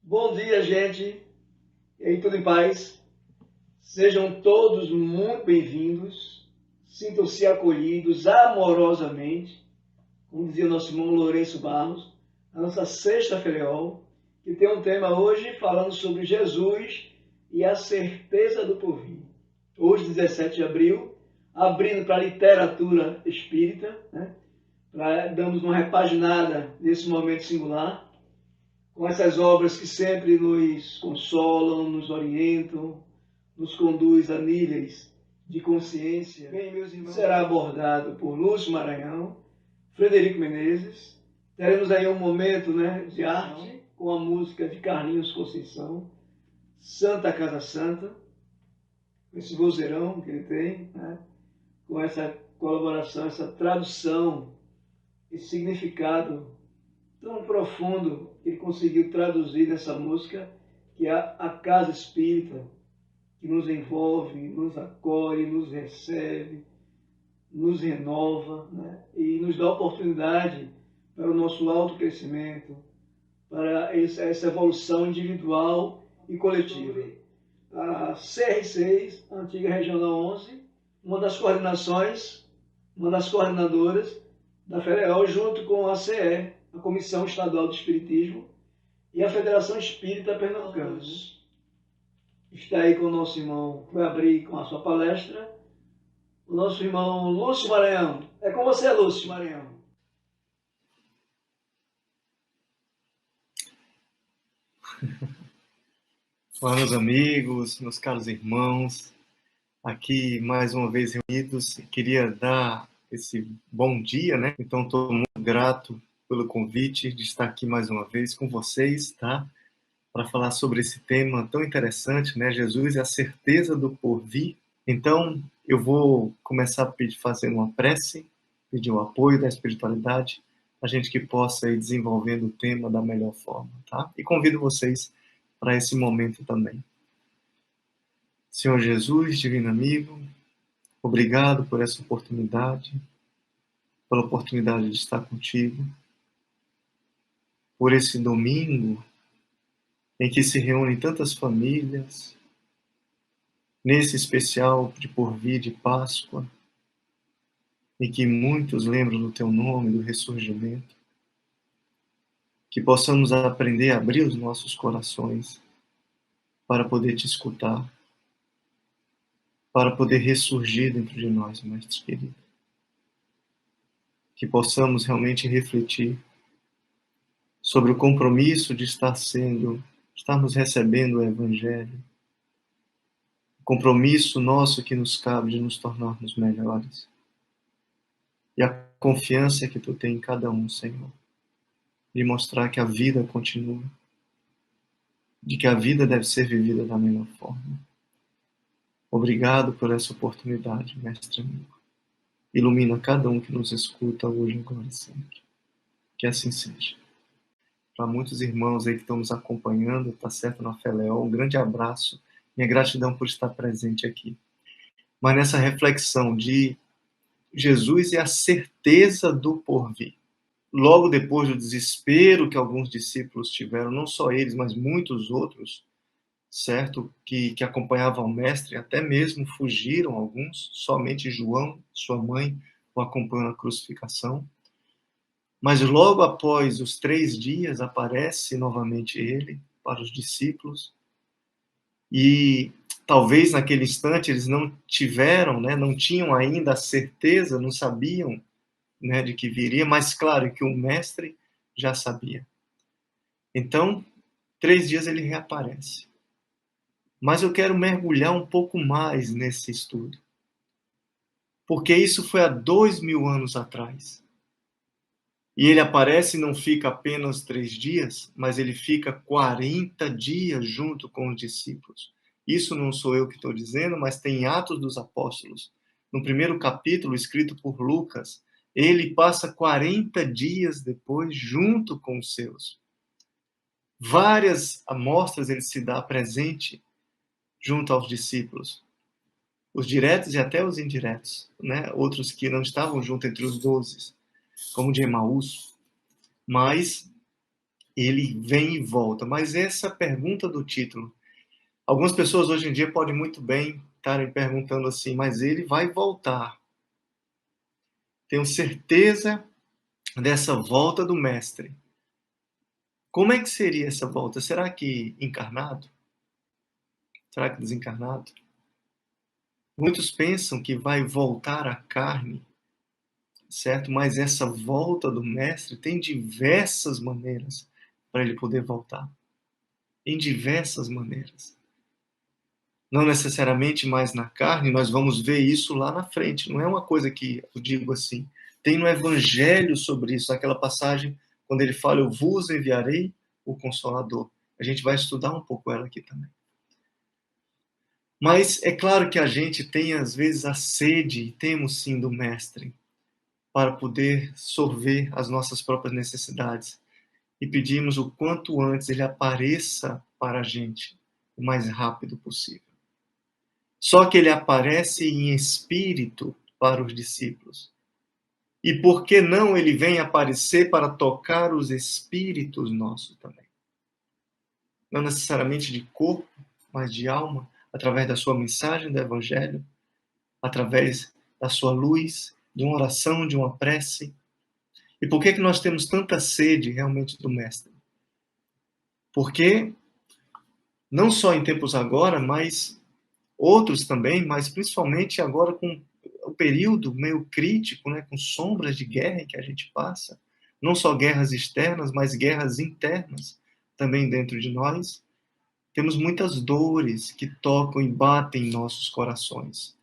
Bom dia, gente. E aí, tudo em paz? Sejam todos muito bem-vindos. Sintam-se acolhidos amorosamente, como dizia o nosso irmão Lourenço Barros, a nossa sexta filial, que tem um tema hoje falando sobre Jesus e a certeza do porvir. Hoje, 17 de abril, abrindo para a literatura espírita, né? Damos uma repaginada nesse momento singular, com essas obras que sempre nos consolam, nos orientam, nos conduz a níveis de consciência. Bem, meus irmãos, será abordado por Lúcio Maranhão, Frederico Menezes. Teremos aí um momento, né, de arte com a música de Carlinhos Conceição, Santa Casa Santa, esse vozeirão que ele tem, né, com essa colaboração, essa tradução, esse significado tão profundo que ele conseguiu traduzir nessa música, que é a casa espírita, que nos envolve, nos acolhe, nos recebe, nos renova, né? E nos dá oportunidade para o nosso autocrescimento, para essa evolução individual e coletiva. A CR6, a antiga Regional 11, uma das coordenações, uma das coordenadoras da FEDEAL, junto com a CE, a Comissão Estadual do Espiritismo, e a Federação Espírita Pernambucana. Está aí com o nosso irmão, que vai abrir com a sua palestra, o nosso irmão Lúcio Maranhão. É com você, Lúcio Maranhão. Olá, meus amigos, meus caros irmãos, aqui mais uma vez reunidos. Queria dar esse bom dia, né? Então, estou muito grato pelo convite de estar aqui mais uma vez com vocês, tá? Para falar sobre esse tema tão interessante, né? Jesus é a certeza do porvir. Então, eu vou começar fazendo uma prece, pedir o apoio da espiritualidade, a gente que possa ir desenvolvendo o tema da melhor forma, tá? E convido vocês para esse momento também. Senhor Jesus, divino amigo, obrigado por essa oportunidade, pela oportunidade de estar contigo, por esse domingo em que se reúnem tantas famílias, nesse especial de porvir de Páscoa, em que muitos lembram do teu nome, do ressurgimento, que possamos aprender a abrir os nossos corações para poder te escutar, para poder ressurgir dentro de nós, Mestre querido. Que possamos realmente refletir sobre o compromisso de estarmos recebendo o Evangelho, o compromisso nosso que nos cabe de nos tornarmos melhores, e a confiança que tu tem em cada um, Senhor, de mostrar que a vida continua, de que a vida deve ser vivida da melhor forma. Obrigado por essa oportunidade, Mestre amigo. Ilumina cada um que nos escuta hoje, agora e sempre. Que assim seja. Para muitos irmãos aí que estão nos acompanhando, tá certo, na FELEOL, um grande abraço, minha gratidão por estar presente aqui. Mas nessa reflexão de Jesus e a certeza do porvir. Logo depois do desespero que alguns discípulos tiveram, não só eles, mas muitos outros, certo, que acompanhavam o mestre, até mesmo fugiram alguns, somente João, sua mãe, o acompanhou na crucificação. Mas logo após os 3 dias, aparece novamente ele para os discípulos. E talvez naquele instante eles não tiveram, né, não tinham ainda a certeza, não sabiam, né, de que viria, mas claro que o mestre já sabia. Então, 3 dias ele reaparece. Mas eu quero mergulhar um pouco mais nesse estudo. Porque isso foi há 2000 anos atrás. E ele aparece e não fica apenas 3 dias, mas ele fica 40 dias junto com os discípulos. Isso não sou eu que estou dizendo, mas tem Atos dos Apóstolos. No primeiro capítulo, escrito por Lucas, ele passa 40 dias depois junto com os seus. Várias amostras ele se dá presente junto aos discípulos. Os diretos e até os indiretos, né? Outros que não estavam junto entre os 12, como de Emaús. Mas Ele vem e volta. Mas essa pergunta do título, algumas pessoas hoje em dia podem muito bem estarem perguntando assim, mas ele vai voltar. Tenho certeza dessa volta do Mestre. Como é que seria essa volta? Será que encarnado? Será que desencarnado? Muitos pensam que vai voltar à carne, certo? Mas essa volta do Mestre tem diversas maneiras para ele poder voltar. Em diversas maneiras. Não necessariamente mais na carne, nós vamos ver isso lá na frente. Não é uma coisa que eu digo assim. Tem no Evangelho sobre isso, aquela passagem quando ele fala, eu vos enviarei o Consolador. A gente vai estudar um pouco ela aqui também. Mas é claro que a gente tem, às vezes, a sede, e temos sim, do Mestre, para poder sorver as nossas próprias necessidades. E pedimos o quanto antes ele apareça para a gente, o mais rápido possível. Só que ele aparece em espírito para os discípulos. E por que não ele vem aparecer para tocar os espíritos nossos também? Não necessariamente de corpo, mas de alma, através da sua mensagem do Evangelho, através da sua luz, de uma oração, de uma prece. E por que nós temos tanta sede realmente do Mestre? Porque, não só em tempos agora, mas outros também, mas principalmente agora com o período meio crítico, né, com sombras de guerra em que a gente passa, não só guerras externas, mas guerras internas também dentro de nós, temos muitas dores que tocam e batem em nossos corações.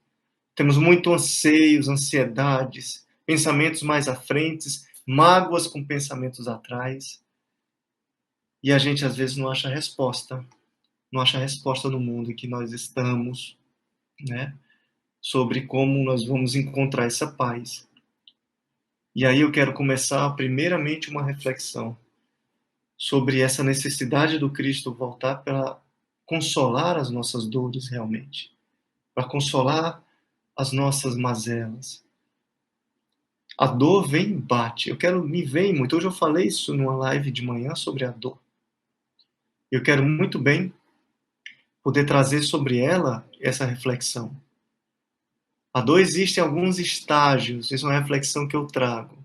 Temos muito anseios, ansiedades, pensamentos mais à frente, mágoas com pensamentos atrás. E a gente às vezes não acha resposta. Não acha resposta no mundo em que nós estamos, né? Sobre como nós vamos encontrar essa paz. E aí eu quero começar primeiramente uma reflexão sobre essa necessidade do Cristo voltar para consolar as nossas dores realmente, para consolar as nossas mazelas. A dor vem e bate. Me vem muito. Hoje eu falei isso numa live de manhã sobre a dor. Eu quero muito bem poder trazer sobre ela essa reflexão. A dor existe em alguns estágios, isso é uma reflexão que eu trago.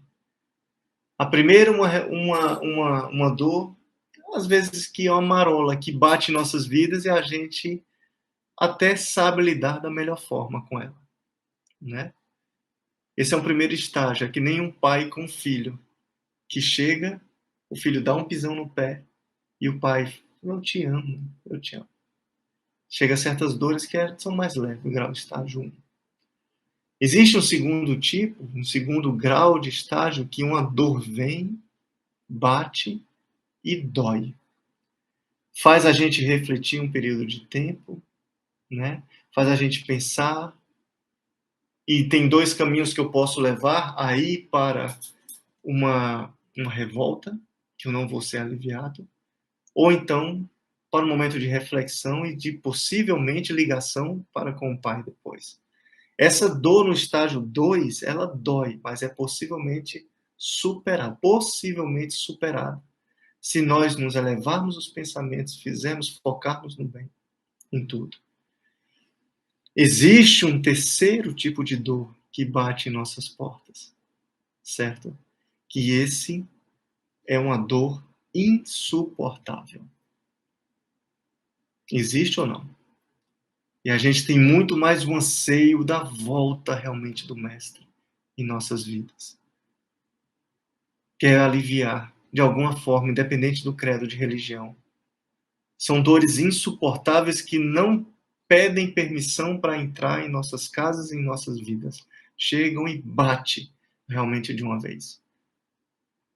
A primeira, uma dor, às vezes que é uma marola, que bate em nossas vidas e a gente até sabe lidar da melhor forma com ela, né? Esse é o primeiro estágio, é que nem um pai com um filho, que chega, o filho dá um pisão no pé, e o pai, eu te amo, eu te amo. Chega a certas dores que são mais leves, o grau de estágio 1. Existe um segundo tipo, um segundo grau de estágio, que uma dor vem, bate e dói. Faz a gente refletir um período de tempo, né? Faz a gente pensar. E tem dois caminhos que eu posso levar aí para uma revolta, que eu não vou ser aliviado, ou então para um momento de reflexão e de possivelmente ligação para com o Pai depois. Essa dor no estágio 2, ela dói, mas é possivelmente superada, se nós nos elevarmos os pensamentos, focarmos no bem, em tudo. Existe um terceiro tipo de dor que bate em nossas portas, certo? Que esse é uma dor insuportável. Existe ou não? E a gente tem muito mais um anseio da volta realmente do Mestre em nossas vidas. Quer aliviar, de alguma forma, independente do credo de religião. São dores insuportáveis que não pedem permissão para entrar em nossas casas e em nossas vidas. Chegam e bate realmente de uma vez.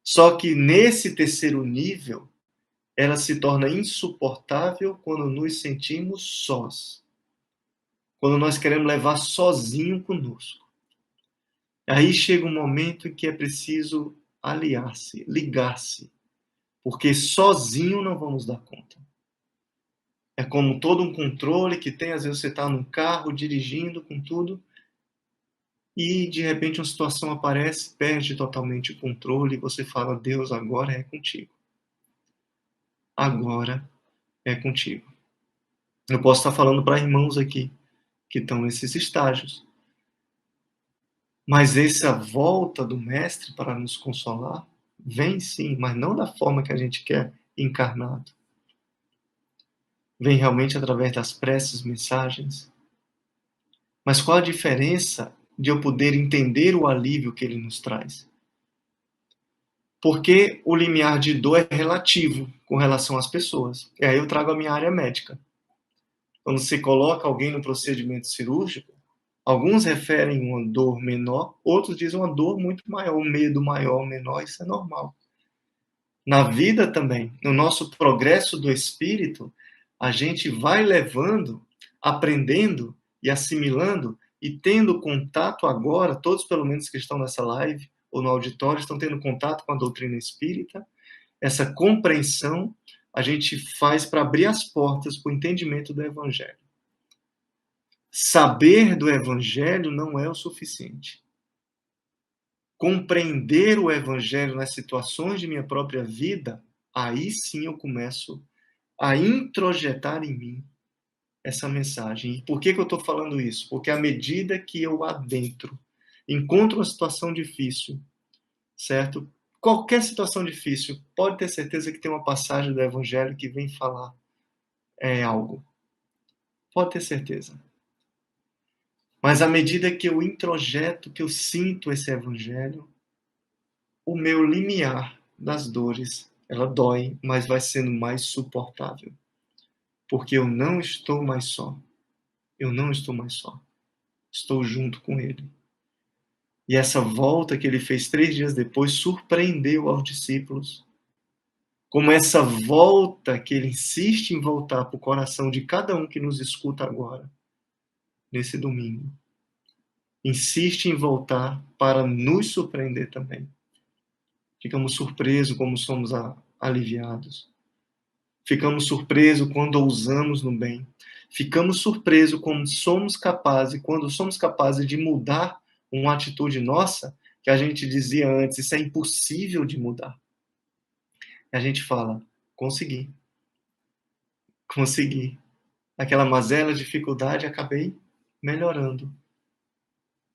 Só que nesse terceiro nível, ela se torna insuportável quando nos sentimos sós. Quando nós queremos levar sozinho conosco. Aí chega um momento em que é preciso aliar-se, ligar-se, porque sozinho não vamos dar conta. É como todo um controle que tem, às vezes você está num carro dirigindo com tudo e de repente uma situação aparece, perde totalmente o controle e você fala, Deus, agora é contigo. agora é contigo. Eu posso estar falando para irmãos aqui que estão nesses estágios, mas essa volta do Mestre para nos consolar vem sim, mas não da forma que a gente quer, encarnado. Vem realmente através das preces, mensagens. Mas qual a diferença de eu poder entender o alívio que ele nos traz? Porque o limiar de dor é relativo com relação às pessoas. E aí eu trago a minha área médica. Quando você coloca alguém no procedimento cirúrgico, alguns referem uma dor menor, outros dizem uma dor muito maior, um medo maior, menor, isso é normal. Na vida também, no nosso progresso do espírito, a gente vai levando, aprendendo e assimilando e tendo contato agora, todos pelo menos que estão nessa live ou no auditório, estão tendo contato com a doutrina espírita, essa compreensão a gente faz para abrir as portas para o entendimento do Evangelho. Saber do Evangelho não é o suficiente. Compreender o Evangelho nas situações de minha própria vida, aí sim eu começo a introjetar em mim essa mensagem. E por que eu estou falando isso? Porque à medida que eu adentro, encontro uma situação difícil, certo? Qualquer situação difícil, pode ter certeza que tem uma passagem do Evangelho que vem falar algo. Pode ter certeza. Mas à medida que eu introjeto, que eu sinto esse Evangelho, o meu limiar das dores, ela dói, mas vai sendo mais suportável. Porque eu não estou mais só. Eu não estou mais só. Estou junto com ele. E essa volta que ele fez 3 dias depois surpreendeu aos discípulos. Como essa volta que ele insiste em voltar para o coração de cada um que nos escuta agora, nesse domingo. Insiste em voltar para nos surpreender também. Ficamos surpresos como somos aliviados. Ficamos surpresos quando ousamos no bem. Ficamos surpresos quando somos capazes, de mudar uma atitude nossa, que a gente dizia antes, isso é impossível de mudar. E a gente fala, consegui. Consegui. Aquela mazela, dificuldade, acabei melhorando.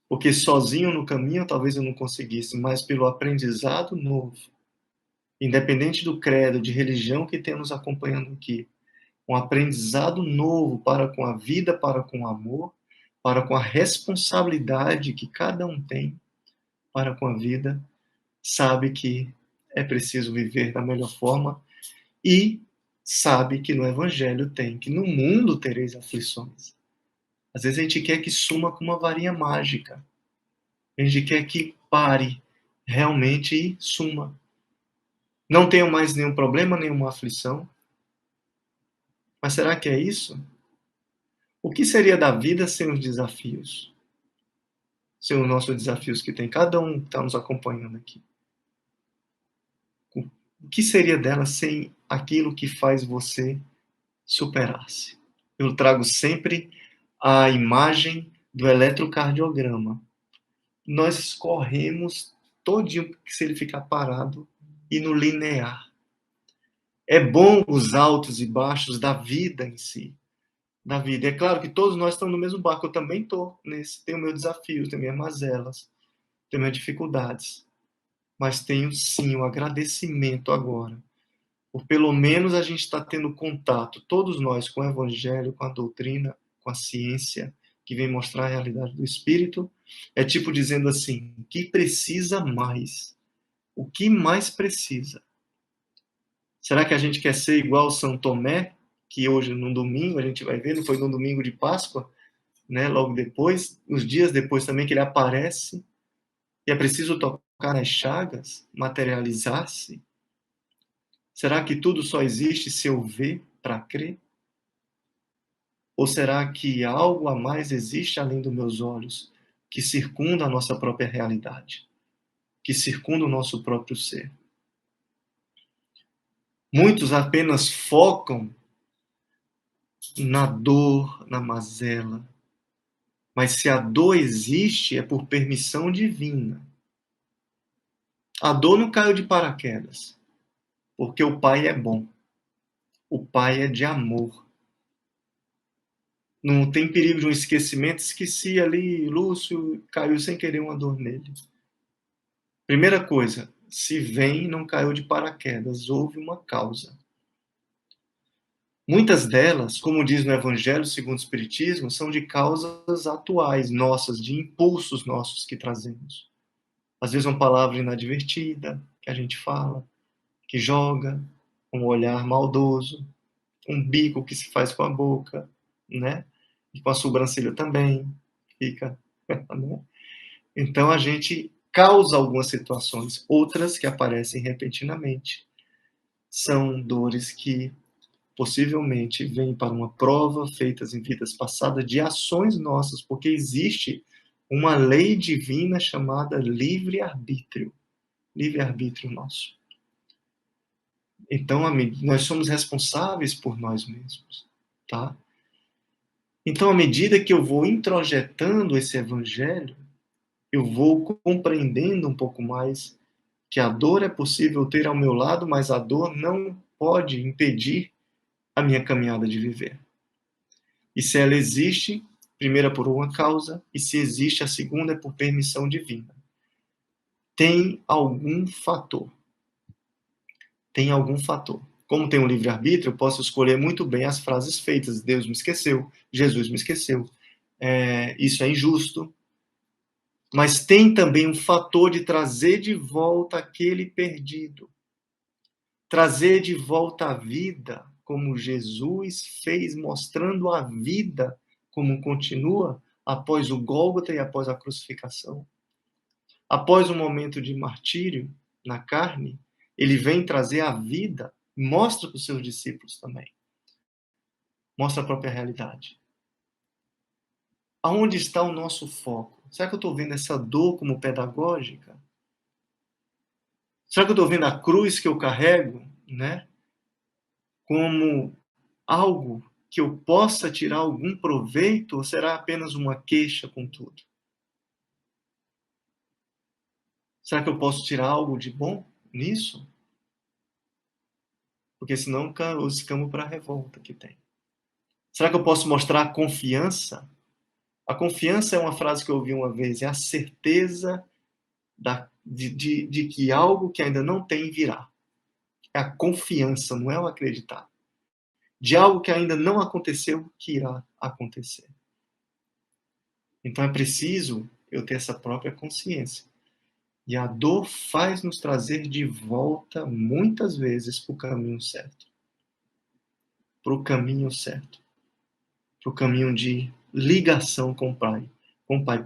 Porque sozinho no caminho talvez eu não conseguisse, mas pelo aprendizado novo, independente do credo, de religião que temos acompanhando aqui, um aprendizado novo para com a vida, para com o amor, para com a responsabilidade que cada um tem para com a vida, sabe que é preciso viver da melhor forma e sabe que no Evangelho tem, que no mundo tereis aflições. Às vezes a gente quer que suma com uma varinha mágica. A gente quer que pare realmente e suma. Não tenho mais nenhum problema, nenhuma aflição. Mas será que é isso? O que seria da vida sem os desafios? Sem os nossos desafios que tem cada um que está nos acompanhando aqui. O que seria dela sem aquilo que faz você superar-se? Eu trago sempre a imagem do eletrocardiograma. Nós corremos todinho se ele ficar parado e no linear. É bom os altos e baixos da vida em si. Da vida. É claro que todos nós estamos no mesmo barco. Eu também estou nesse. Tenho meus desafios, tenho minhas mazelas, tenho minhas dificuldades. Mas tenho sim o agradecimento agora. Por pelo menos a gente está tendo contato, todos nós, com o Evangelho, com a doutrina, com a ciência, que vem mostrar a realidade do Espírito. É tipo dizendo assim, o que precisa mais? O que mais precisa? Será que a gente quer ser igual São Tomé, que hoje, no domingo, a gente vai ver, não foi no domingo de Páscoa, né? Logo depois, uns dias depois também que ele aparece, e é preciso tocar nas chagas, materializar-se? Será que tudo só existe se eu ver para crer? Ou será que algo a mais existe além dos meus olhos, que circunda a nossa própria realidade, que circunda o nosso próprio ser? Muitos apenas focam na dor, na mazela. Mas se a dor existe, é por permissão divina. A dor não caiu de paraquedas, porque o Pai é bom. O Pai é de amor. Não tem perigo de um esquecimento. Esqueci ali, Lúcio, caiu sem querer uma dor nele. Primeira coisa, se vem, não caiu de paraquedas, houve uma causa. Muitas delas, como diz no Evangelho segundo o Espiritismo, são de causas atuais nossas, de impulsos nossos que trazemos. Às vezes uma palavra inadvertida que a gente fala, que joga, um olhar maldoso, um bico que se faz com a boca, né? E com a sobrancelha também fica, né? Então a gente causa algumas situações, outras que aparecem repentinamente. São dores que possivelmente vêm para uma prova feitas em vidas passadas de ações nossas, porque existe uma lei divina chamada livre-arbítrio. Livre-arbítrio nosso. Então, nós somos responsáveis por nós mesmos, tá? Então, à medida que eu vou introjetando esse evangelho, eu vou compreendendo um pouco mais que a dor é possível ter ao meu lado, mas a dor não pode impedir a minha caminhada de viver. E se ela existe, primeiro é por uma causa, e se existe, a segunda é por permissão divina. Tem algum fator. Tem algum fator. Como tem um livre-arbítrio, eu posso escolher muito bem as frases feitas. Deus me esqueceu, Jesus me esqueceu, isso é injusto. Mas tem também um fator de trazer de volta aquele perdido. Trazer de volta a vida, como Jesus fez, mostrando a vida como continua após o Gólgota e após a crucificação. Após um momento de martírio na carne, ele vem trazer a vida, mostra para os seus discípulos também. Mostra a própria realidade. Aonde está o nosso foco? Será que eu estou vendo essa dor como pedagógica? Será que eu estou vendo a cruz que eu carrego, né, como algo que eu possa tirar algum proveito, ou será apenas uma queixa com tudo? Será que eu posso tirar algo de bom nisso? Porque senão eu escamo para a revolta que tem. Será que eu posso mostrar confiança? A confiança é uma frase que eu ouvi uma vez, é a certeza de que algo que ainda não tem virá. É a confiança, não é o acreditar. De algo que ainda não aconteceu, que irá acontecer. Então é preciso eu ter essa própria consciência. E a dor faz nos trazer de volta, muitas vezes, para o caminho certo. Para o caminho certo. Para o caminho de ligação com o Pai.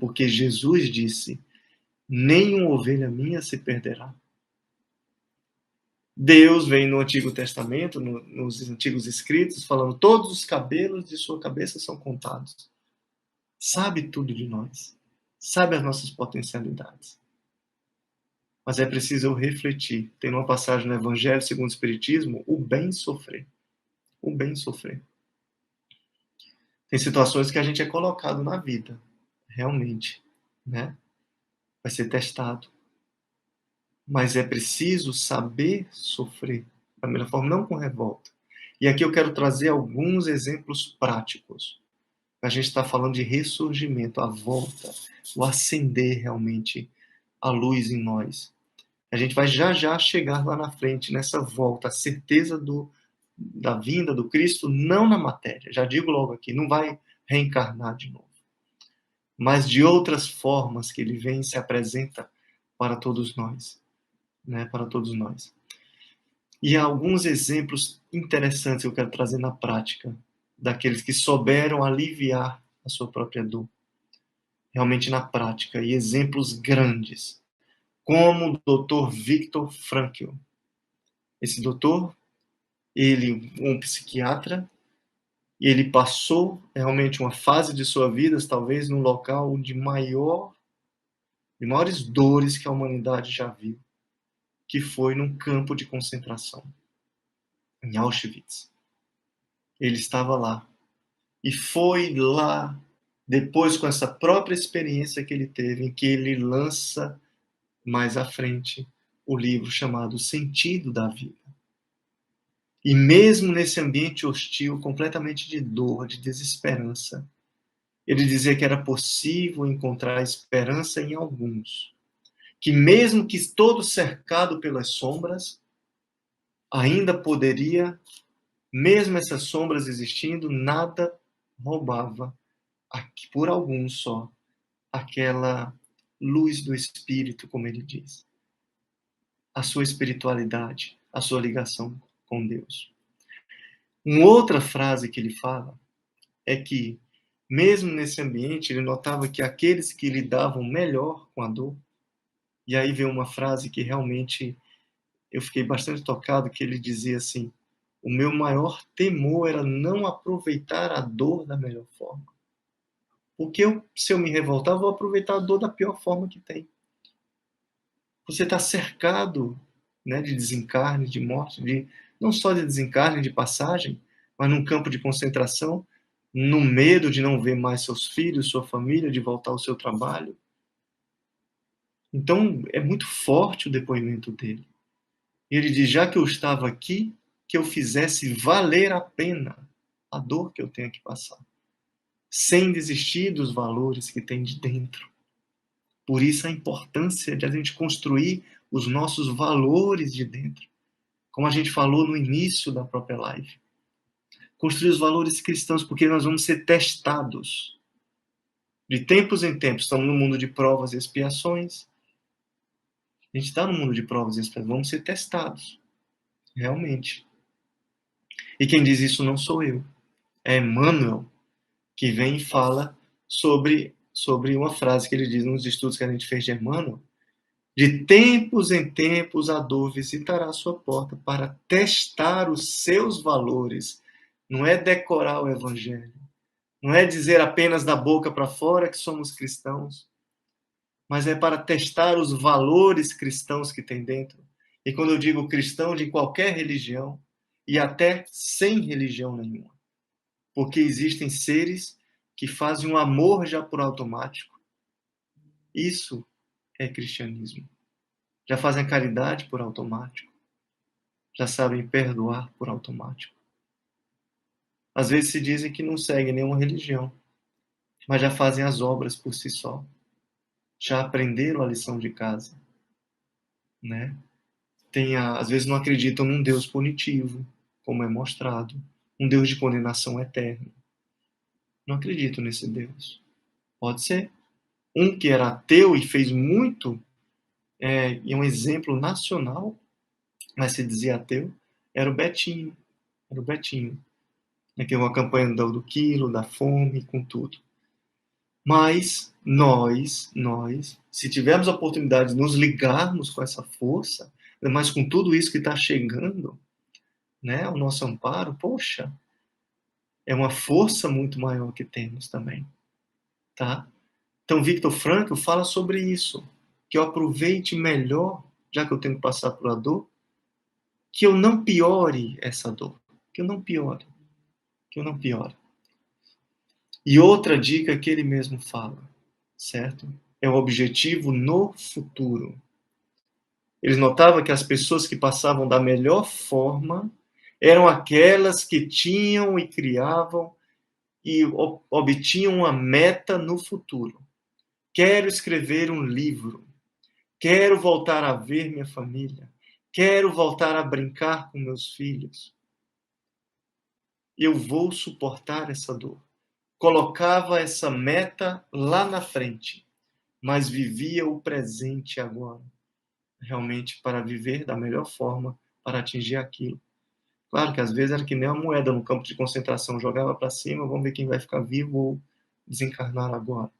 Porque Jesus disse, nenhuma ovelha minha se perderá. Deus vem no Antigo Testamento, nos antigos escritos, falando, todos os cabelos de sua cabeça são contados. Sabe tudo de nós. Sabe as nossas potencialidades. Mas é preciso eu refletir. Tem uma passagem no Evangelho segundo o Espiritismo, o bem sofrer. O bem sofrer. Tem situações que a gente é colocado na vida, realmente, né? Vai ser testado. Mas é preciso saber sofrer da melhor forma, não com revolta. E aqui eu quero trazer alguns exemplos práticos. A gente está falando de ressurgimento, a volta, o acender realmente a luz em nós. A gente vai já chegar lá na frente, nessa volta, a certeza da vinda do Cristo, não na matéria. Já digo logo aqui, não vai reencarnar de novo. Mas de outras formas que ele vem e se apresenta para todos nós. Né, para todos nós. E há alguns exemplos interessantes que eu quero trazer na prática, daqueles que souberam aliviar a sua própria dor, realmente na prática, e exemplos grandes, como o Dr. Viktor Frankl. Esse doutor, ele um psiquiatra, e ele passou realmente uma fase de sua vida, talvez num local de maiores dores que a humanidade já viu, que foi num campo de concentração, em Auschwitz. Ele estava lá. E foi lá, depois com essa própria experiência que ele teve, em que ele lança mais à frente o livro chamado Sentido da Vida. E mesmo nesse ambiente hostil, completamente de dor, de desesperança, ele dizia que era possível encontrar esperança em alguns. Que mesmo que todo cercado pelas sombras, ainda poderia, mesmo essas sombras existindo, nada roubava, por alguns só, aquela luz do Espírito, como ele diz. A sua espiritualidade, a sua ligação com Deus. Uma outra frase que ele fala é que, mesmo nesse ambiente, ele notava que aqueles que lidavam melhor com a dor, e aí veio uma frase que realmente eu fiquei bastante tocado, que ele dizia assim: o meu maior temor era não aproveitar a dor da melhor forma. Porque se eu me revoltar, eu vou aproveitar a dor da pior forma que tem. Você está cercado, né, de desencarne, de morte, não só de desencarne, de passagem, mas num campo de concentração, no medo de não ver mais seus filhos, sua família, de voltar ao seu trabalho. Então, é muito forte o depoimento dele. Ele diz: já que eu estava aqui, que eu fizesse valer a pena a dor que eu tenho que passar, sem desistir dos valores que tem de dentro. Por isso a importância de a gente construir os nossos valores de dentro. Como a gente falou no início da própria live. Construir os valores cristãos, porque nós vamos ser testados. De tempos em tempos, estamos no mundo de provas e expiações. A gente está no mundo de provas e expiações, vamos ser testados. Realmente. E quem diz isso não sou eu. É Emmanuel, que vem e fala sobre uma frase que ele diz nos estudos que a gente fez de Emmanuel: de tempos em tempos a dor visitará a sua porta para testar os seus valores. Não é decorar o evangelho, não é dizer apenas da boca para fora que somos cristãos, mas é para testar os valores cristãos que tem dentro. E quando eu digo cristão, de qualquer religião, e até sem religião nenhuma. Porque existem seres que fazem um amor já por automático. Isso é cristianismo. Já fazem caridade por automático. Já sabem perdoar por automático. Às vezes se dizem que não seguem nenhuma religião, mas já fazem as obras por si só. Já aprenderam a lição de casa, né? Às vezes não acreditam num Deus punitivo, como é mostrado, um Deus de condenação eterna. Não acredito nesse Deus. Pode ser. Um que era ateu e fez muito, e um exemplo nacional, mas se dizia ateu, era o Betinho. Era o Betinho. Que é uma campanha do quilo, da fome, com tudo. Mas nós, se tivermos a oportunidade de nos ligarmos com essa força, mas com tudo isso que está chegando, né, ao nosso amparo, poxa, é uma força muito maior que temos também, tá? Então, Viktor Frankl fala sobre isso, que eu aproveite melhor, já que eu tenho que passar por a dor, que eu não piore essa dor, que eu não piore. E outra dica que ele mesmo fala, certo? É o objetivo no futuro. Ele notava que as pessoas que passavam da melhor forma eram aquelas que tinham e criavam e obtinham uma meta no futuro. Quero escrever um livro. Quero voltar a ver minha família. Quero voltar a brincar com meus filhos. Eu vou suportar essa dor. Colocava essa meta lá na frente, mas vivia o presente agora, realmente para viver da melhor forma, para atingir aquilo. Claro que às vezes era que nem uma moeda no campo de concentração, jogava para cima, vamos ver quem vai ficar vivo ou desencarnar agora.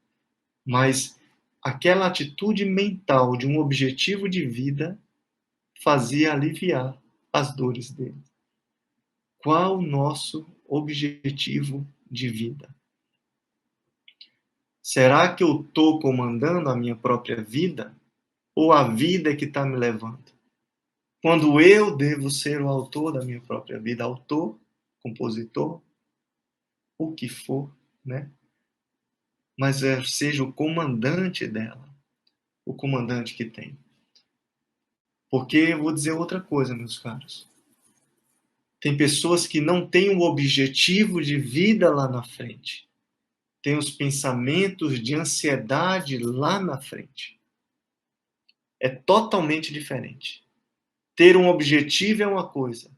Mas aquela atitude mental de um objetivo de vida fazia aliviar as dores dele. Qual o nosso objetivo de vida? Será que eu estou comandando a minha própria vida? Ou a vida é que está me levando? Quando eu devo ser o autor da minha própria vida, autor, compositor, o que for, né? Mas seja o comandante dela, o comandante que tem. Porque eu vou dizer outra coisa, meus caros. Tem pessoas que não têm um objetivo de vida lá na frente. Tem os pensamentos de ansiedade lá na frente. É totalmente diferente. Ter um objetivo é uma coisa.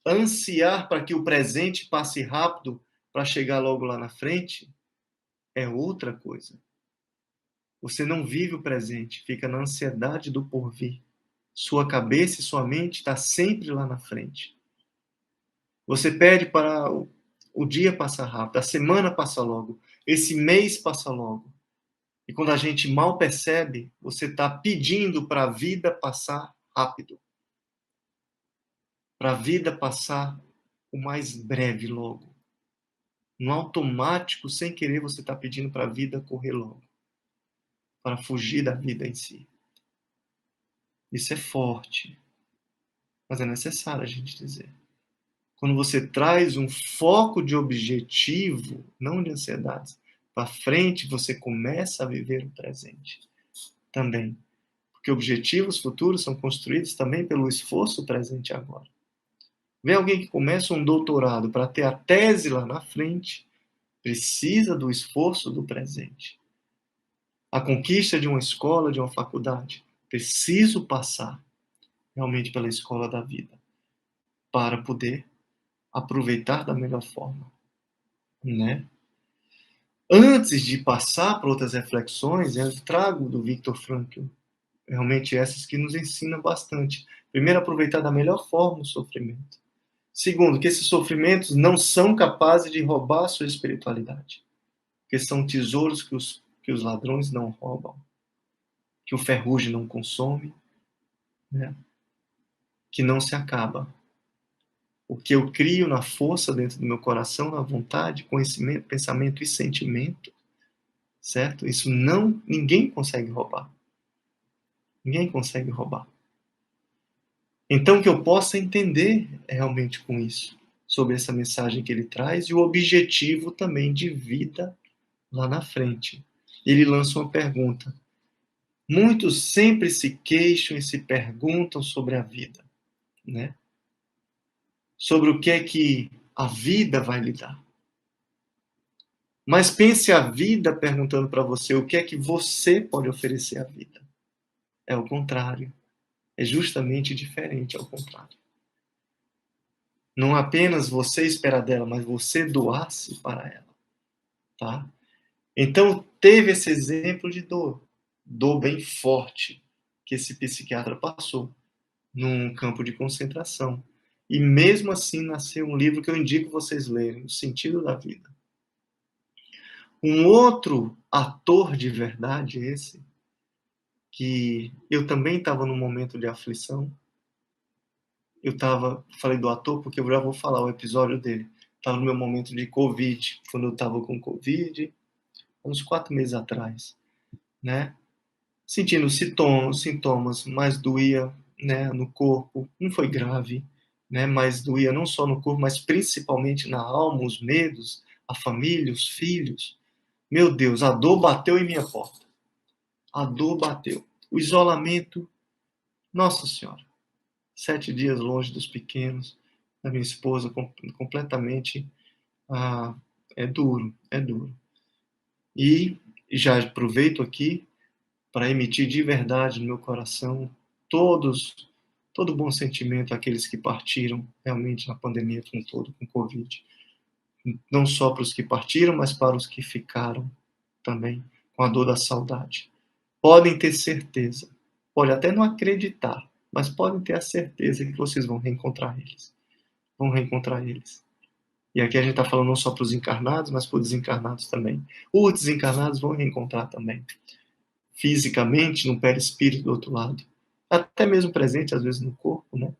Ansiar para que o presente passe rápido para chegar logo lá na frente é outra coisa. Você não vive o presente, fica na ansiedade do porvir. Sua cabeça e sua mente está sempre lá na frente. Você pede para o dia passar rápido, a semana passa logo, esse mês passa logo. E quando a gente mal percebe, você está pedindo para a vida passar rápido. Para a vida passar o mais breve logo. No automático, sem querer, você está pedindo para a vida correr logo. Para fugir da vida em si. Isso é forte. Mas é necessário a gente dizer. Quando você traz um foco de objetivo, não de ansiedades, para frente, você começa a viver o presente também. Porque objetivos futuros são construídos também pelo esforço presente agora. Vê alguém que começa um doutorado para ter a tese lá na frente, precisa do esforço do presente. A conquista de uma escola, de uma faculdade, preciso passar realmente pela escola da vida para poder aproveitar da melhor forma, né? Antes de passar para outras reflexões, eu trago do Viktor Frankl, realmente essas que nos ensinam bastante. Primeiro, aproveitar da melhor forma o sofrimento. Segundo, que esses sofrimentos não são capazes de roubar a sua espiritualidade, porque são tesouros que os ladrões não roubam, que o ferrugem não consome, né? Que não se acaba. O que eu crio na força dentro do meu coração, na vontade, conhecimento, pensamento e sentimento, certo? Isso ninguém consegue roubar. Ninguém consegue roubar. Então, que eu possa entender realmente com isso, sobre essa mensagem que ele traz e o objetivo também de vida lá na frente. Ele lança uma pergunta. Muitos sempre se queixam e se perguntam sobre a vida, né? Sobre o que é que a vida vai lhe dar. Mas pense a vida perguntando para você o que é que você pode oferecer à vida. É o contrário. É justamente diferente ao contrário. Não apenas você esperar dela, mas você doar-se para ela. Tá? Então, teve esse exemplo de dor bem forte, que esse psiquiatra passou num campo de concentração. E mesmo assim nasceu um livro que eu indico vocês lerem, O Sentido da Vida. Um outro ator de verdade, esse, que eu também estava num momento de aflição. Falei do ator porque eu já vou falar o episódio dele. Estava no meu momento de Covid, quando eu estava com Covid, uns 4 meses atrás, né? Sentindo sintomas, mas doía, né, no corpo. Não foi grave, né, mas doía não só no corpo, mas principalmente na alma, os medos, a família, os filhos. Meu Deus, a dor bateu em minha porta. A dor bateu. O isolamento, nossa Senhora. 7 dias longe dos pequenos, da minha esposa, completamente. É duro, é duro. E já aproveito aqui para emitir de verdade no meu coração todo bom sentimento àqueles que partiram realmente na pandemia como todo, com Covid. Não só para os que partiram, mas para os que ficaram também com a dor da saudade. Podem ter certeza, pode até não acreditar, mas podem ter a certeza que vocês vão reencontrar eles. Vão reencontrar eles. E aqui a gente está falando não só para os encarnados, mas para os desencarnados também. Os desencarnados vão reencontrar também. Fisicamente, no perispírito do outro lado. Até mesmo presente, às vezes, no corpo, né?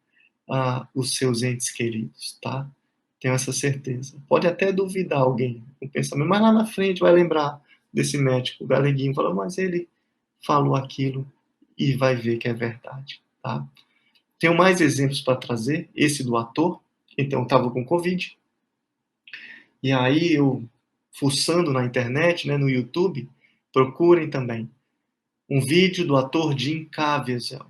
Os seus entes queridos, tá? Tenho essa certeza. Pode até duvidar alguém com pensamento, mas lá na frente vai lembrar desse médico, o galeguinho, falou, mas ele falou aquilo e vai ver que é verdade, tá? Tenho mais exemplos para trazer, esse do ator, então estava com Covid, e aí eu, fuçando na internet, né, no YouTube, procurem também um vídeo do ator Jim Caviezel.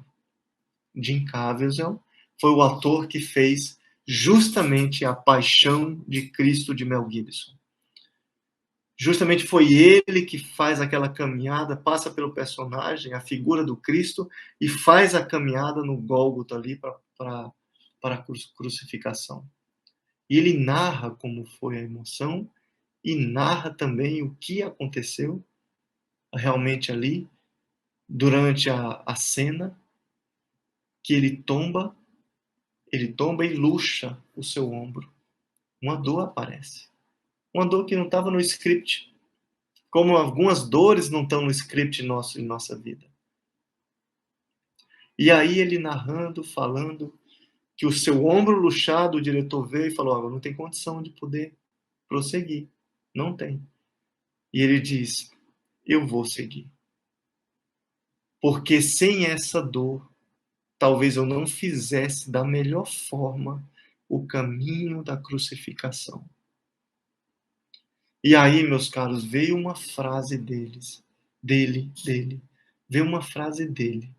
Jim Caviezel foi o ator que fez justamente a paixão de Cristo de Mel Gibson. Justamente foi ele que faz aquela caminhada, passa pelo personagem, a figura do Cristo, e faz a caminhada no Gólgota ali para a crucificação. E ele narra como foi a emoção e narra também o que aconteceu realmente ali durante a cena, que ele tomba e luxa o seu ombro. Uma dor aparece. Uma dor que não estava no script. Como algumas dores não estão no script nosso em nossa vida. E aí ele narrando, falando que o seu ombro luxado, o diretor veio e falou, não tem condição de poder prosseguir. Não tem. E ele diz, eu vou seguir. Porque sem essa dor, talvez eu não fizesse da melhor forma o caminho da crucificação. E aí, meus caros, veio uma frase dele, veio uma frase dele,